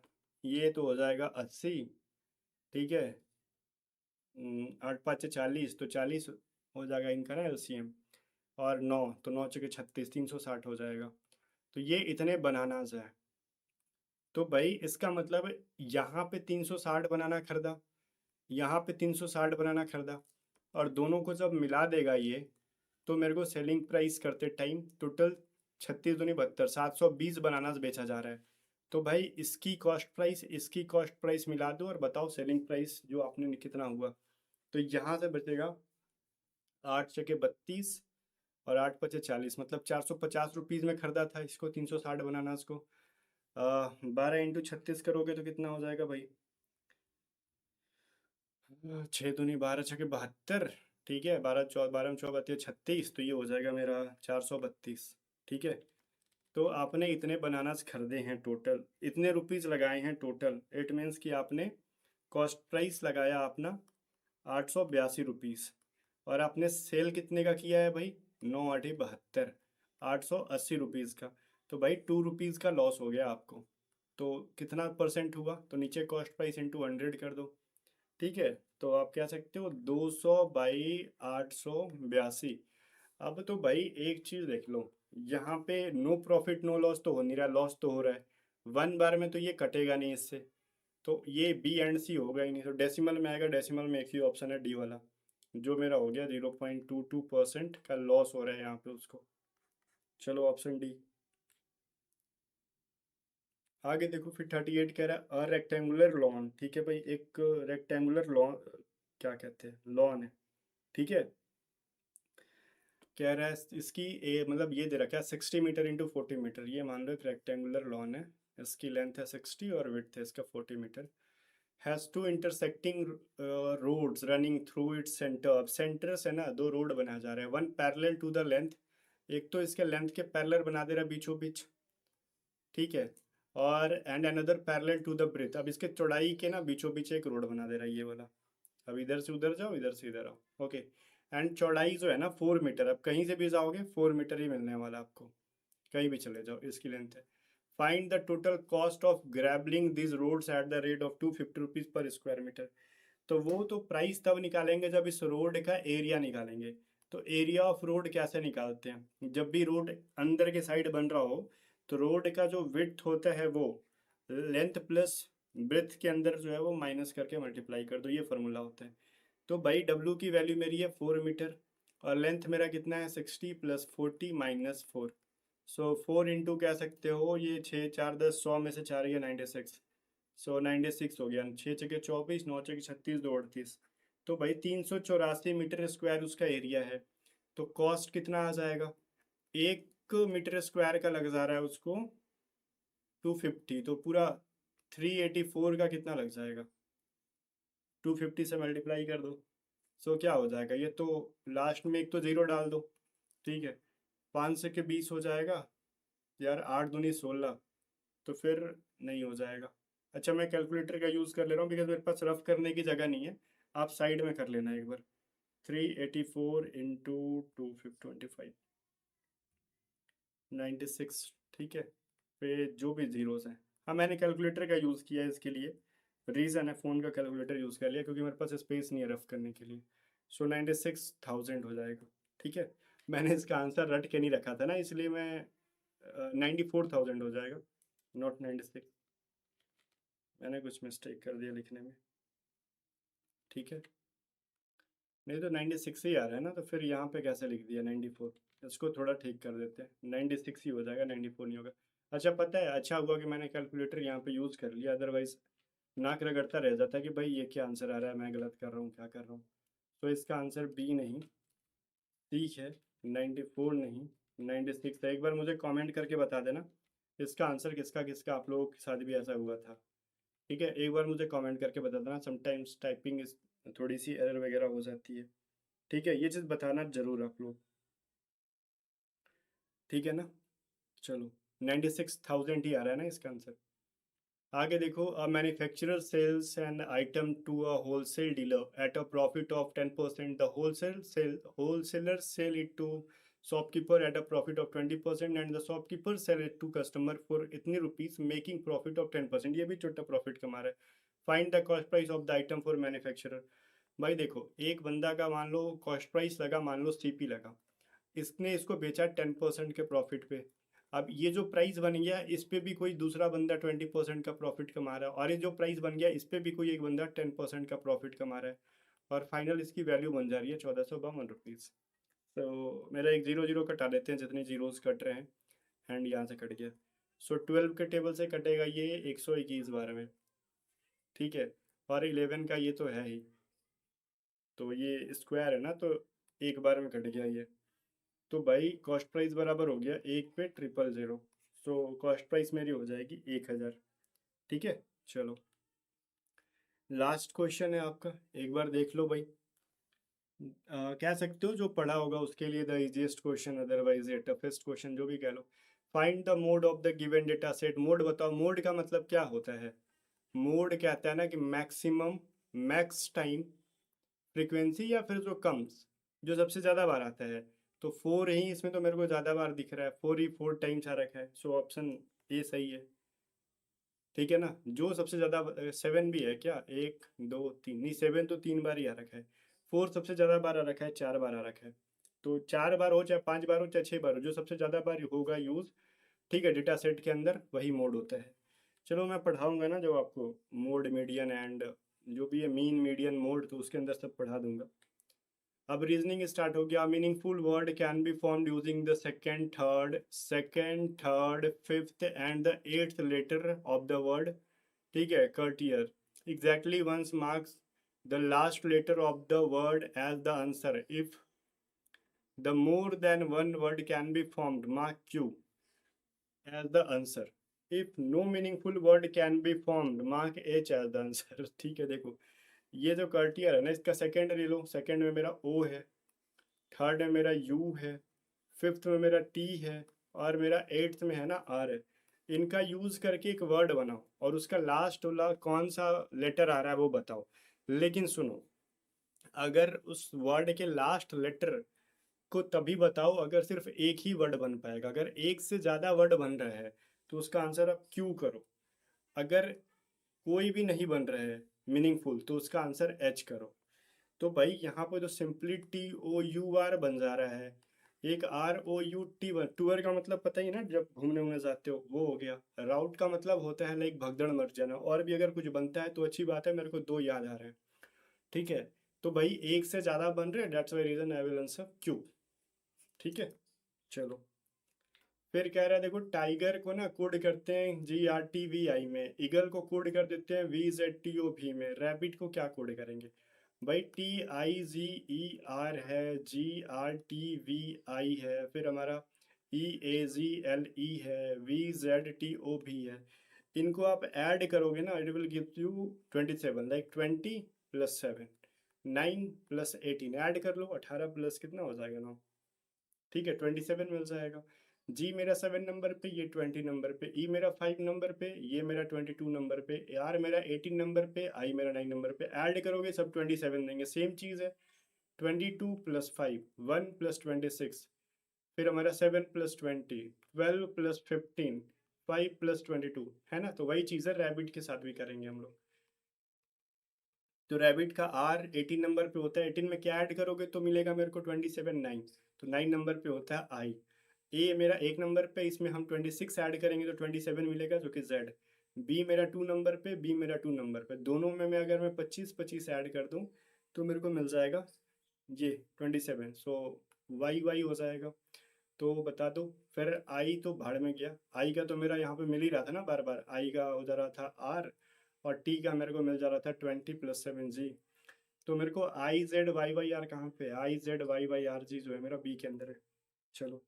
ये तो हो जाएगा 80, ठीक है। 8 5 40, तो 40 हो जाएगा इनका ना एलसीएम, और 9 तो 9 चौके 36, 360 हो जाएगा। तो ये इतने बनानाज है। तो भाई इसका मतलब यहाँ पे 360 बनाना खरीदा, यहाँ पे 360 बनाना खरीदा, और दोनों को जब मिला देगा ये, तो मेरे को सेलिंग प्राइस करते टाइम टोटल 36 दूनी 72, 720 बनानास बेचा जा रहा है। तो भाई इसकी कॉस्ट प्राइस, इसकी कॉस्ट प्राइस मिला दो और बताओ सेलिंग प्राइस जो आपने कितना हुआ। तो यहाँ से बचेगा 8 चके 32 और 8 पचे 40, मतलब 450 रुपीज़ में खरीदा था इसको 360 बनानास को। 12 × 36 करोगे तो कितना हो जाएगा भाई, 6 दूनी 12 छके 72, ठीक है। 12 में 4 32, तो ये हो जाएगा मेरा 432, ठीक है। तो आपने इतने बनानास खरीदे हैं टोटल, इतने रुपीज़ लगाए हैं टोटल, इट मीन्स कि आपने कॉस्ट प्राइस लगाया अपना 882 रुपीज़, और आपने सेल कितने का किया है भाई, 9 8 72, 880 रुपीज़ का। तो भाई 2 रुपीज़ का लॉस हो गया आपको। तो कितना परसेंट हुआ, तो नीचे कॉस्ट प्राइस इंटू 100 कर दो, ठीक है। तो आप कह सकते हो 200/882। अब तो भाई एक चीज़ देख लो, यहाँ पे नो प्रॉफिट नो लॉस तो हो नहीं रहा, लॉस तो हो रहा है। 1 बार में तो ये कटेगा नहीं इससे, तो ये बी एंड सी होगा ही नहीं। तो डेसिमल में आएगा, डेसिमल में एक ही ऑप्शन है डी वाला, जो मेरा हो गया 0.22% का लॉस हो रहा है यहाँ पे उसको। चलो ऑप्शन डी। आगे देखो फिर 38 कह रहा है अ रेक्टेंगुलर लॉन, ठीक है भाई, एक रेक्टेंगुलर लॉन, क्या कहते हैं, लॉन है, ठीक है। कह रहा है इसकी मतलब ये दे रखा है 60 मीटर इंटू 40 मीटर, ये मान लो एक रेक्टेंगुलर लॉन है, इसकी लेंथ है 60 और विड्थ है इसका 40 मीटर। Has two intersecting roads running through its centre. अब सेंटर से ना दो रोड बनाया जा रहा है, one parallel to the length, एक तो इसके लेंथ के पैरेलल बना दे रहा है बीचों बीच, ठीक है, और and another parallel to the breadth. अब इसके चौड़ाई के ना बीचों बीच एक रोड बना दे रहा है ये वाला। अब इधर से उधर जाओ, इधर से इधर आओ, ओके। एंड चौड़ाई जो है ना 4 मीटर, अब कहीं से भी जाओगे 4 मीटर ही मिलने वाला आपको, कहीं भी चले जाओ, इसकी लेंथ है। Find the total cost of gravelling this roads at the rate of 250 rupees per square metre. तो वो तो प्राइस तब निकालेंगे जब इस रोड का एरिया निकालेंगे। तो एरिया ऑफ रोड कैसे निकालते हैं, जब भी रोड अंदर के साइड बन रहा हो, तो रोड का जो विड्थ होता है वो लेंथ प्लस ब्रेथ के अंदर जो है वो माइनस करके मल्टीप्लाई कर दो, ये फार्मूला होता है। तो भाई डब्ल्यू की वैल्यू मेरी है 4 मीटर, और लेंथ मेरा कितना है 60 + 40 - 4। सो 4 इंटू कह सकते हो, ये 6 4 10, 100 में से 4 गया 96, सो 96 हो गया, 6 × 24, 9 × 36, 2 38। तो भाई 384 मीटर स्क्वायर उसका एरिया है। तो कॉस्ट कितना आ जाएगा, 1 मीटर स्क्वायर का लग जा रहा है उसको 250, तो पूरा 384 का कितना लग जाएगा, 250 से मल्टीप्लाई कर दो। सो क्या हो जाएगा, ये तो लास्ट में एक तो जीरो डाल दो, ठीक है। 5 से के 20 हो जाएगा यार, 8 दूनी 16, तो फिर नहीं हो जाएगा। अच्छा मैं कैलकुलेटर का यूज़ कर ले रहा हूँ बिकॉज मेरे पास रफ करने की जगह नहीं है, आप साइड में कर लेना एक बार। 384 इंटू 225, 96, ठीक है। पे जो भी जीरोस हैं, हाँ मैंने कैलकुलेटर का यूज़ किया है इसके लिए, रीज़न है फ़ोन का कैलकुलेटर यूज़ कर लिया क्योंकि मेरे पास स्पेस नहीं है रफ करने के लिए। सो 96,000 हो जाएगा, ठीक है। मैंने इसका आंसर रट के नहीं रखा था ना, इसलिए मैं 94,000 हो जाएगा, नॉट 96। मैंने कुछ मिस्टेक कर दिया लिखने में, ठीक है। नहीं तो 96 ही आ रहा है ना, तो फिर यहाँ पे कैसे लिख दिया 94, इसको थोड़ा ठीक कर देते हैं, 96 ही हो जाएगा, 94 नहीं होगा। अच्छा पता है, अच्छा हुआ कि मैंने कैलकुलेटर यहाँ पे यूज़ कर लिया, अदरवाइज नाक रगड़ता रह जाता कि भाई ये क्या आंसर आ रहा है, मैं गलत कर रहा हूँ, क्या कर रहा हूँ। तो इसका आंसर बी नहीं, ठीक है, 94 नहीं 96 है। एक बार मुझे कमेंट करके बता देना इसका आंसर किसका किसका आप लोगों के साथ भी ऐसा हुआ था। ठीक है, एक बार मुझे कमेंट करके बता देना, समटाइम्स टाइपिंग इस थोड़ी सी एरर वगैरह हो जाती है। ठीक है, ये चीज़ बताना जरूर आप लोग। ठीक है ना, चलो 96,000 ही आ रहा है ना इसका आंसर। आगे देखो, a manufacturer sells an item to a wholesale dealer at a profit of 10%, the wholesaler sell it to shopkeeper at a profit of 20% and the shopkeeper sell it to customer for इतनी rupees making profit of 10%। ये भी छोटा profit कमा रहा है। Find the cost price of the item for manufacturer. भाई देखो, एक बंदा का मान लो कॉस्ट प्राइस लगा, मान लो सीपी लगा, इसने इसको बेचा 10% के प्रॉफिट पे। अब ये जो प्राइस बन गया इस पे भी कोई दूसरा बंदा 20% का प्रॉफिट कमा रहा है, और ये जो प्राइस बन गया इस पे भी कोई एक बंदा 10% का प्रॉफिट कमा रहा है, और फाइनल इसकी वैल्यू बन जा रही है 1452 रुपीज़। तो मेरा एक जीरो जीरो कटा देते हैं, जितने जीरोस कट रहे हैं, एंड यहाँ से कट गया। सो 12 के टेबल से कटेगा ये 121 बार में। ठीक है, और 11 का ये तो है ही, तो ये स्क्वायर है ना, तो एक बार में कट गया ये। तो भाई कॉस्ट प्राइस बराबर हो गया 1/000। सो कॉस्ट प्राइस मेरी हो जाएगी 1000। ठीक है, चलो लास्ट क्वेश्चन है आपका, एक बार देख लो भाई। कह सकते हो जो पढ़ा होगा उसके लिए द इजीएस्ट क्वेश्चन, अदरवाइज ये टफेस्ट क्वेश्चन, जो भी कह लो। Find the mode of the given data set. Mode बताओ, मोड का मतलब क्या होता है। मोड कहता है ना कि मैक्सिमम, मैक्स टाइम, फ्रीक्वेंसी, या फिर जो कम्स, जो सबसे ज़्यादा बार आता है। तो 4 ही इसमें तो मेरे को ज़्यादा बार दिख रहा है, 4 ही 4 टाइम्स आ रखा है, सो ऑप्शन ए सही है। ठीक है ना, जो सबसे ज़्यादा, 7 भी है क्या, 1 2 3, नहीं 7 तो 3 बार ही आ रखा है। 4 सबसे ज़्यादा बार आ रखा है, 4 बार आ रखा है। तो 4 बार हो चाहे 5 बार हो चाहे 6 बार हो, जो सबसे ज़्यादा बार होगा यूज़, ठीक है, डेटा सेट के अंदर वही मोड होता है। चलो मैं पढ़ाऊंगा ना जो आपको मोड, मीडियन एंड जो भी है, मीन मीडियन मोड, तो उसके अंदर सब पढ़ा दूंगा। अब रीजनिंग स्टार्ट हो गया। Meaningful word can be formed using the second, third, fifth and the eighth letter of the word. ठीक है, कर्टियर exactly once marks the last letter of the word as the answer. If the more than one word can be formed, mark Q as the answer. If no meaningful word can be formed, mark H as the answer. ठीक है, देखो ये जो कर्टियर है ना, इसका second ले लो, second में मेरा ओ है, थर्ड में मेरा यू है, फिफ्थ में मेरा टी है, और मेरा एट्थ में है ना आर है। इनका यूज करके एक वर्ड बनाओ और उसका लास्ट वाला कौन सा लेटर आ रहा है वो बताओ। लेकिन सुनो, अगर उस वर्ड के लास्ट लेटर को तभी बताओ अगर सिर्फ एक ही वर्ड बन पाएगा। अगर एक से ज्यादा वर्ड बन रहा है तो उसका आंसर आप क्यू करो। अगर कोई भी नहीं बन रहा है मीनिंगफुल तो उसका आंसर एच करो। तो भाई यहाँ पर जो सिंपली TOUR बन जा रहा है, एक ROUT, टूर का मतलब पता ही ना, जब घूमने उमने जाते हो वो हो गया। राउट का मतलब होता है लाइक भगदड़ मच जाना। और भी अगर कुछ बनता है तो अच्छी बात है, मेरे को दो याद आ रहे हैं। ठीक है, तो भाई एक से ज़्यादा बन रहे हैं, that's why reason I will answer Q. ठीक है, चलो फिर कह रहा है, देखो टाइगर को ना कोड करते हैं GRTVI में, ईगल को कोड कर देते हैं VZTOV में, रैबिट को क्या कोड करेंगे। भाई TIGER है, GRTVI है, फिर हमारा EAGLE है, VZTOV है। इनको आप ऐड करोगे ना, it will give you 27, like 20 + 7, 9 + 18, add कर लो, 18 प्लस कितना हो जाएगा ना। ठीक है, 27 मिल जाएगा। जी मेरा 7 नंबर पे, ये 20 नंबर पे, ई मेरा 5 नंबर पे, ये मेरा 22 नंबर पे, आर मेरा 18 नंबर पे, आई मेरा 9 नंबर पे। ऐड करोगे सब 27 देंगे, सेम चीज़ है। 22 + 5, 1 + 26, फिर हमारा 7 + 20, 12 + 15, 5 + 22, है ना। तो वही चीज़ है, रैबिट के साथ भी करेंगे हम लोग। तो रैबिट का आर 18 नंबर पे होता है, 18 में क्या ऐड करोगे तो मिलेगा मेरे को 27, 9। तो 9 नंबर पे होता है आई। ए मेरा 1 नंबर पे, इसमें हम 26 ऐड करेंगे तो 27 मिलेगा जो कि जेड। बी मेरा 2 नंबर पे, बी मेरा 2 नंबर पे, दोनों में मैं अगर मैं 25 25 ऐड कर दूं तो मेरे को मिल जाएगा ये 27। सो वाई वाई हो जाएगा। तो बता दो। फिर आई तो भाड़ में गया, आई का तो मेरा यहाँ पे मिल ही रहा था ना बार बार, आई का हो जा रहा था आर, और टी का मेरे को मिल जा रहा था 20 + 7 जी। तो मेरे को I Z Y Y R कहाँ पे है, I Z Y Y R जी जो है मेरा बी के अंदर है। चलो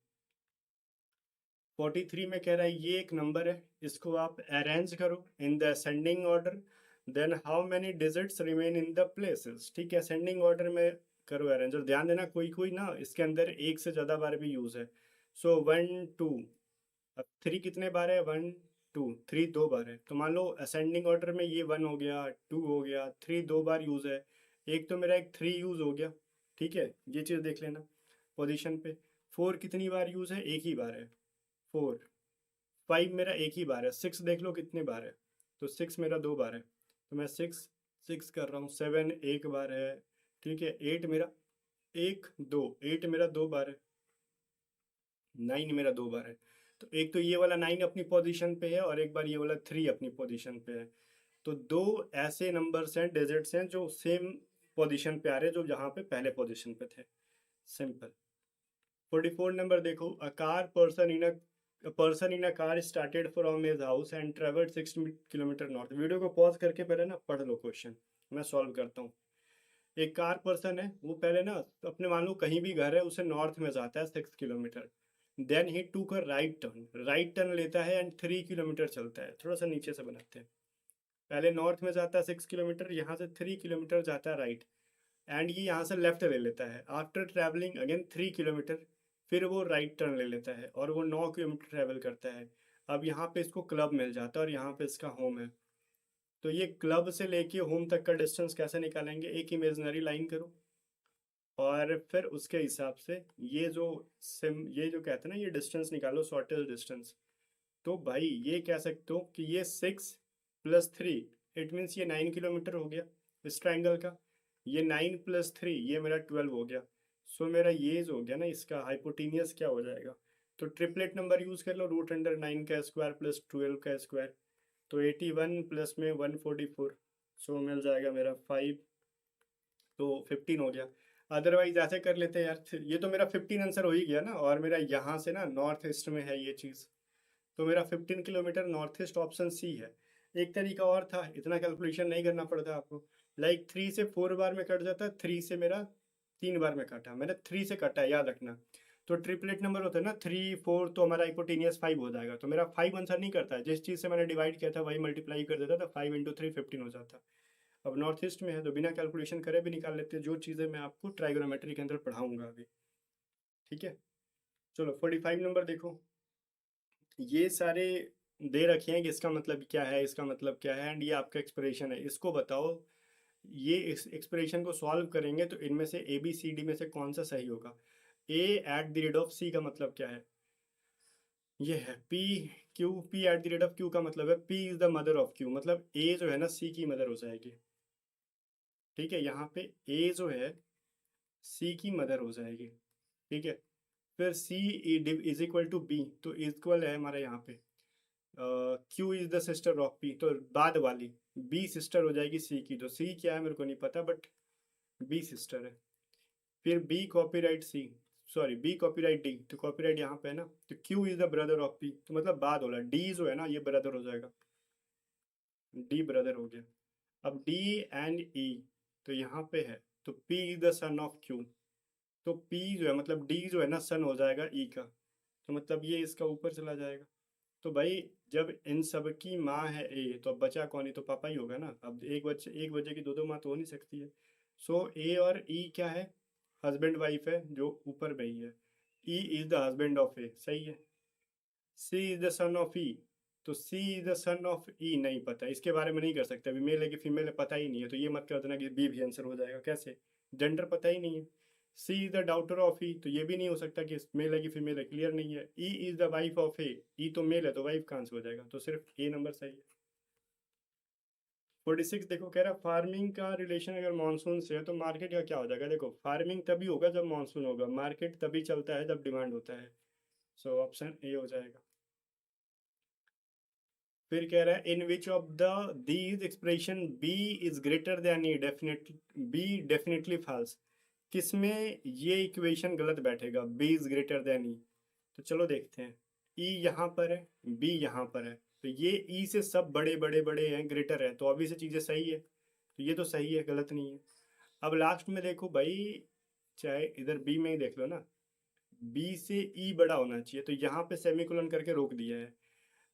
43 में कह रहा है ये एक नंबर है, इसको आप अरेंज करो in the ascending order, then how many digits remain in the places. ठीक है, असेंडिंग ऑर्डर में करो अरेंज। और ध्यान देना कोई कोई ना इसके अंदर एक से ज़्यादा बार भी यूज़ है। सो 1 2, अब 3 कितने बार है, 1 2 3 दो बार है। तो मान लो असेंडिंग ऑर्डर में ये 1 हो गया, 2 हो गया, 3 दो बार यूज़ है। एक तो मेरा एक 3 यूज़ हो गया। ठीक है, ये चीज़ देख लेना पोजीशन पे। 4 कितनी बार यूज़ है, एक ही बार है 4। 5 मेरा एक ही बार है। 6 देख लो कितने बार है, तो 6 मेरा दो बार है, तो मैं 6 6 कर रहा हूँ। 7 एक बार है। ठीक है, 8 मेरा एक दो, 8 मेरा दो बार है। 9 मेरा दो बार है। तो एक तो ये वाला 9 अपनी पोजीशन पे है और एक बार ये वाला 3 अपनी पोजीशन पे है। तो दो ऐसे नंबर्स हैं, डिजिट्स हैं जो सेम पोजीशन पे आ रहे हैं जो जहाँ पे पहले पोजीशन पे थे। सिंपल। 44 नंबर देखो, a car person in a car started from his house and travelled 6 kilometre north. Video को पॉज करके पहले ना पढ़ लो क्वेश्चन, मैं सॉल्व करता हूँ। एक कार पर्सन है, वो पहले ना अपने मान लो कहीं भी घर है, उसे नॉर्थ में जाता है 6 किलोमीटर। देन ही टूक a right turn, right turn लेता है एंड 3 किलोमीटर चलता है। थोड़ा सा नीचे से बनाते हैं। पहले नॉर्थ में जाता है 6 किलोमीटर, यहाँ से 3 किलोमीटर जाता है राइट, एंड ये यहाँ से लेफ्ट ले लेता है। आफ्टर ट्रैवलिंग अगेन 3 किलोमीटर, फिर वो राइट टर्न ले लेता है और वो 9 किलोमीटर ट्रैवल करता है। अब यहाँ पे इसको क्लब मिल जाता है और यहाँ पे इसका होम है। तो ये क्लब से लेके होम तक का डिस्टेंस कैसे निकालेंगे, एक इमेजिनरी लाइन करो और फिर उसके हिसाब से ये जो कहते हैं ना, ये डिस्टेंस निकालो, शॉर्टेस्ट डिस्टेंस। तो भाई ये कह सकते हो कि ये 6 + 3, इट मीन्स ये 9 किलोमीटर हो गया इस ट्राइंगल का। ये 9 + 3 ये मेरा 12 हो गया। सो मेरा ये जो हो गया ना, इसका हाइपोटीनियस क्या हो जाएगा। तो ट्रिपलेट नंबर यूज कर लो, √9 का स्क्वायर प्लस 12 का स्क्वायर। तो 81 प्लस में 144, सो मिल जाएगा मेरा 5, तो 15 हो गया। अदरवाइज ऐसे कर लेते हैं यार, ये तो मेरा 15 आंसर हो ही गया ना, और मेरा यहाँ से ना नॉर्थ ईस्ट में है ये चीज़। तो मेरा 15 kilometre north east, option C है। एक तरीका और था, इतना कैलकुलेशन नहीं करना पड़ता आपको। लाइक 3 से 4 बार में कट जाता, 3 से मेरा 3 बार में कटा, मैंने 3 से कटा है, याद रखना। तो ट्रिपलेट नंबर होता है ना 3 4, तो हमारा हाइपोटेनियस 5 हो जाएगा। तो मेरा 5 आंसर नहीं करता है, जिस चीज़ से मैंने डिवाइड किया था वही मल्टीप्लाई कर देता था, 5 × 3 15 हो जाता। अब नॉर्थ ईस्ट में है तो बिना कैलकुलेशन करे भी निकाल लेते हैं, जो चीज़ें मैं आपको ट्राइगोनोमेट्री के अंदर पढ़ाऊंगा अभी। ठीक है, चलो 45 नंबर देखो। ये सारे दे रखे हैं कि इसका मतलब क्या है, इसका मतलब क्या है, एंड ये आपका एक्सप्रेशन है, इसको बताओ। ये इस एक्सप्रेशन को सॉल्व करेंगे तो इनमें से ए बी सी डी में से कौन सा सही होगा। A@C का मतलब क्या है, ये है P@Q का मतलब है P is the mother of Q, मतलब A जो है ना C की मदर हो जाएगी। ठीक है, यहाँ पे A जो है C की मदर हो जाएगी। ठीक है, फिर C is equal to B, तो इक्वल है हमारे यहाँ पे Q is the sister of P, तो बाद वाली बी सिस्टर हो जाएगी सी की। तो सी क्या है मेरे को नहीं पता, बट बी सिस्टर है। फिर बी कॉपीराइट सी, सॉरी बी कॉपीराइट डी, तो कॉपीराइट यहाँ पे है ना। तो Q is the brother of P, तो मतलब बाद वाला डी जो है ना ये ब्रदर हो जाएगा, डी ब्रदर हो गया। अब डी एंड ई, तो यहाँ पे है, तो P is the son of Q, तो पी जो है मतलब डी जो है ना सन हो जाएगा ई का, तो मतलब ये इसका ऊपर चला जाएगा। तो भाई जब इन सब की माँ है ए, तो अब बचा कौन, ही तो पापा ही होगा ना। अब एक बच्चे की दो दो माँ तो हो नहीं सकती है। सो ए और ई क्या है, हस्बैंड वाइफ है जो ऊपर में ही है। E is the husband of A, सही है। C is the son of E, तो C is the son of E नहीं पता, इसके बारे में नहीं कर सकते, अभी मेल है कि फीमेल है पता ही नहीं है, तो ये मत कर देना कि बी भी आंसर हो जाएगा, कैसे, जेंडर पता ही नहीं है। C is the daughter of E, तो ये भी नहीं हो सकता कि मेल है कि फीमेल है, क्लियर नहीं है। E is the wife of A, E तो मेल है तो वाइफ का आंसर हो जाएगा, तो सिर्फ ए नंबर सही है। 46 देखो, कह रहा फार्मिंग का रिलेशन अगर मानसून से है तो मार्केट का क्या हो जाएगा। देखो फार्मिंग तभी होगा जब मानसून होगा, मार्केट तभी चलता है जब डिमांड होता है। सो ऑप्शन ए हो जाएगा। फिर कह रहा है in which of the these expression B is greater than E, B definitely false. किसमें ये इक्वेशन गलत बैठेगा, B is greater than E. तो चलो देखते हैं, ई यहाँ पर है, बी यहाँ पर है, तो ये ई से सब बड़े बड़े बड़े हैं, ग्रेटर है, तो अभी से चीज़ें सही है, तो ये तो सही है, गलत नहीं है। अब लास्ट में देखो भाई, चाहे इधर बी में ही देख लो ना, बी से ई बड़ा होना चाहिए, तो यहाँ पे सेमीकोलन करके रोक दिया है।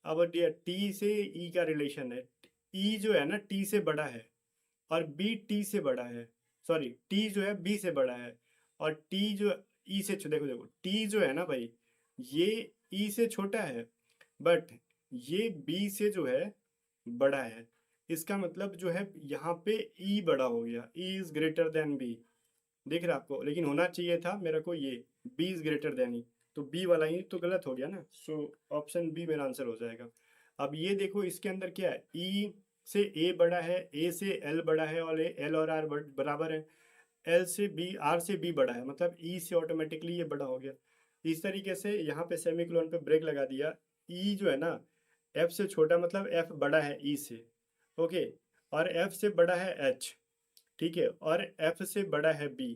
अब टी से ई का रिलेशन है, ई जो है ना टी से बड़ा है और बी टी से बड़ा है, सॉरी टी जो है बी से बड़ा है और टी जो ई से देखो देखो टी जो है ना भाई, ये ई से छोटा है, बट ये बी से जो है बड़ा है। इसका मतलब जो है यहाँ पे ई बड़ा हो गया, E is greater than B, दिख रहा है आपको, लेकिन होना चाहिए था मेरे को ये B is greater than E, तो बी वाला ही तो गलत हो गया ना, सो ऑप्शन बी मेरा आंसर हो जाएगा। अब ये देखो इसके अंदर क्या है, ई से ए बड़ा है, ए से एल बड़ा है और एल और आर बराबर है, एल से बी आर से बी बड़ा है, मतलब ई से ऑटोमेटिकली ये बड़ा हो गया। इस तरीके से यहाँ पे सेमीकोलन पे ब्रेक लगा दिया। ई जो है ना एफ से छोटा, मतलब एफ बड़ा है ई से, ओके, और एफ से बड़ा है एच, ठीक है, और एफ से बड़ा है बी,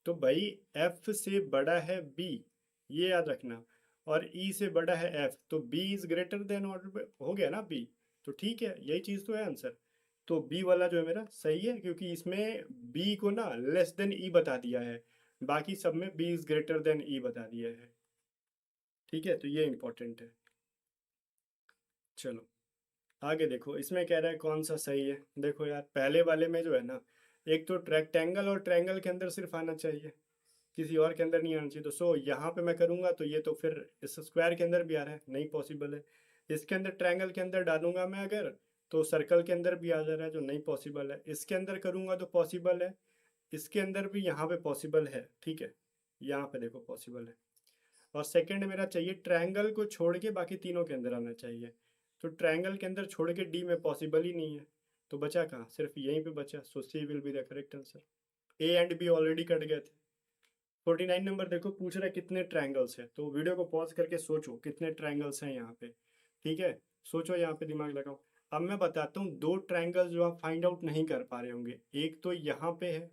तो भाई एफ से बड़ा है बी, ये याद रखना, और ई से बड़ा है एफ, तो बी इज ग्रेटर देन और हो गया ना बी, तो ठीक है यही चीज तो है आंसर। तो बी वाला जो है मेरा सही है, क्योंकि इसमें बी को ना लेस देन ई बता दिया है, बाकी सब में बी इज ग्रेटर देन ई बता दिया है, ठीक है, तो ये इंपॉर्टेंट है। चलो आगे देखो, इसमें कह रहा है कौन सा सही है। देखो यार पहले वाले में जो है ना, एक तो रेक्टेंगल और ट्रायंगल के अंदर सिर्फ आना चाहिए, किसी और के अंदर नहीं आना चाहिए, तो सो यहाँ पे मैं करूँगा तो ये तो फिर इस स्क्वायर के अंदर भी आ रहा है, नहीं पॉसिबल है। इसके अंदर ट्रायंगल के अंदर डालूंगा मैं अगर, तो सर्कल के अंदर भी आ जा रहा है, जो नहीं पॉसिबल है। इसके अंदर करूँगा तो पॉसिबल है, इसके अंदर भी यहाँ पे पॉसिबल है, ठीक है, यहाँ पे देखो पॉसिबल है। और सेकंड मेरा चाहिए ट्रायंगल को छोड़ के बाकी तीनों के अंदर आना चाहिए, तो ट्रायंगल के अंदर छोड़ के डी में पॉसिबल ही नहीं है, तो बचा कहाँ, सिर्फ यहीं पे बचा, so C will be the correct answer. A and B already cut गए थे। 49 नंबर देखो, पूछ रहा है कितने ट्रायंगल्स हैं, तो वीडियो को पॉज करके सोचो कितने ट्रायंगल्स हैं यहाँ पे, ठीक है, सोचो यहाँ पे दिमाग लगाओ। अब मैं बताता हूँ दो ट्रायंगल्स जो आप फाइंड आउट नहीं कर पा रहे होंगे, एक तो यहाँ पे है,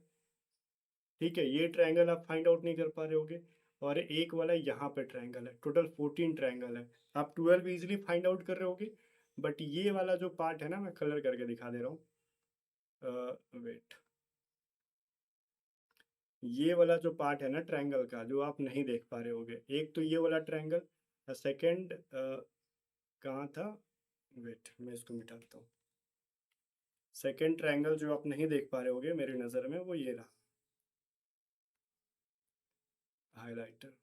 ठीक है, ये ट्रायंगल आप फाइंड आउट नहीं कर पा रहे होगे, और एक वाला यहाँ पे ट्रायंगल है, टोटल 14 ट्रायंगल है। आप 12 इजीली फाइंड आउट कर रहे होगे, बट ये वाला जो पार्ट है ना, मैं कलर करके दिखा दे रहा हूँ, वेट, ये वाला जो पार्ट है ना ट्रायंगल का, जो आप नहीं देख पा रहे होगे, एक तो ये वाला ट्रायंगल, सेकंड कहाँ था, वेट मैं इसको मिटा देता हूँ। सेकंड ट्रायंगल जो आप नहीं देख पा रहे होगे मेरी नज़र में, वो ये रहा हाइलाइटर,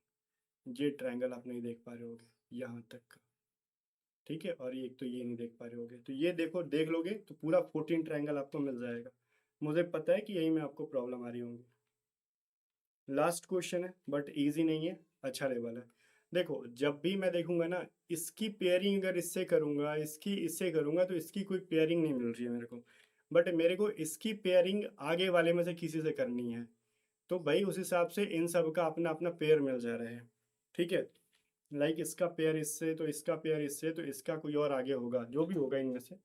ये ट्रायंगल आप नहीं देख पा रहे होगे यहाँ तक का, ठीक है, और ये एक तो ये नहीं देख पा रहे होगे, तो ये देखो, देख लोगे तो पूरा 14 ट्रायंगल आपको मिल जाएगा। मुझे पता है कि यही में आपको प्रॉब्लम आ रही होंगी। लास्ट क्वेश्चन है बट इजी नहीं है, अच्छा लेवल है। देखो जब भी मैं देखूंगा ना, इसकी पेयरिंग अगर इससे करूंगा, इसकी इससे करूंगा, तो इसकी कोई पेयरिंग नहीं मिल रही है मेरे को, बट मेरे को इसकी पेयरिंग आगे वाले में से किसी से करनी है, तो भाई उस हिसाब से इन सब का अपना अपना पेयर मिल जा रहा है, ठीक है, लाइक इसका पेयर इससे, तो इसका पेयर इससे, तो इसका कोई और आगे होगा, जो भी होगा इनमें से।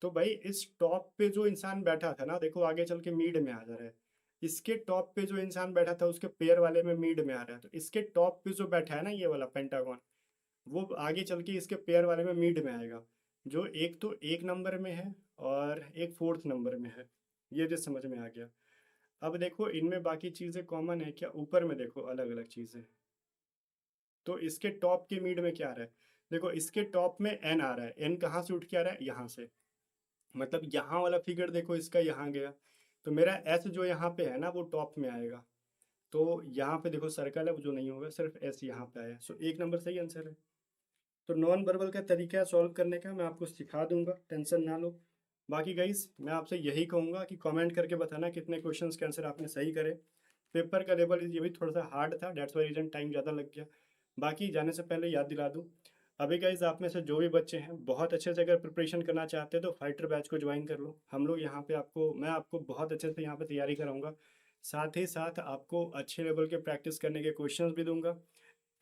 तो भाई इस टॉप पे जो इंसान बैठा था ना, देखो आगे चल के मीड में आ जा रहा है, इसके टॉप पे जो इंसान बैठा था उसके पेयर वाले में मीड में आ रहा है, तो इसके टॉप पे जो बैठा है ना ये वाला पेंटागन, वो आगे चल के इसके पेयर वाले में मीड में आएगा, जो एक तो एक नंबर में है और एक फोर्थ नंबर में है, ये जो समझ में आ गया। अब देखो इनमें बाकी चीज़ें कॉमन है क्या, ऊपर में देखो अलग अलग चीज़ें, तो इसके टॉप के मीड में क्या आ रहा है, देखो इसके टॉप में एन आ रहा है, एन कहाँ से उठ के आ रहा है, यहाँ से, मतलब यहाँ वाला फिगर देखो इसका यहाँ गया, तो मेरा एस जो यहाँ पे है ना वो टॉप में आएगा, तो यहाँ पे देखो सर्कल है वो जो नहीं होगा, सिर्फ एस यहाँ पे आया, सो एक नंबर सही आंसर है। तो नॉन वर्बल का तरीका है सॉल्व करने का, मैं आपको सिखा दूंगा, टेंशन ना लो। बाकी गाइस मैं आपसे यही कहूँगा कि कमेंट करके बताना कितने क्वेश्चंस के आंसर आपने सही करे। पेपर का लेवल ये भी थोड़ा सा हार्ड था, डेट्स वाई रीजन टाइम ज़्यादा लग गया। बाकी जाने से पहले याद दिला दूँ, अभी गाइज आप में से जो भी बच्चे हैं बहुत अच्छे से अगर प्रिपरेशन करना चाहते हैं तो फाइटर बैच को ज्वाइन कर लो, हम लोग यहाँ पे आपको, मैं आपको बहुत अच्छे से यहाँ पे तैयारी कराऊंगा, साथ ही साथ आपको अच्छे लेवल के प्रैक्टिस करने के क्वेश्चंस भी दूंगा,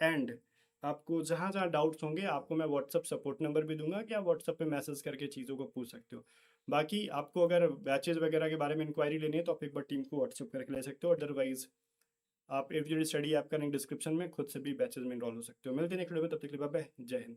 एंड आपको जहाँ जहाँ डाउट्स होंगे आपको मैं व्हाट्सअप सपोर्ट नंबर भी दूंगा कि आप व्हाट्सअप पे मैसेज करके चीज़ों को पूछ सकते हो। बाकी आपको अगर बैचेज वगैरह के बारे में इंक्वायरी लेनी है तो आप एक बार टीम को व्हाट्सअप करके ले सकते हो, अदरवाइज आप एवरीडे स्टडी ऐप का लिंक डिस्क्रिप्शन में खुद से भी बैचेज में इनरोल हो सकते हो। मिलते हैं नेक्स्ट वीडियो में, तब तक के लिए बाय बाय, जय हिंद।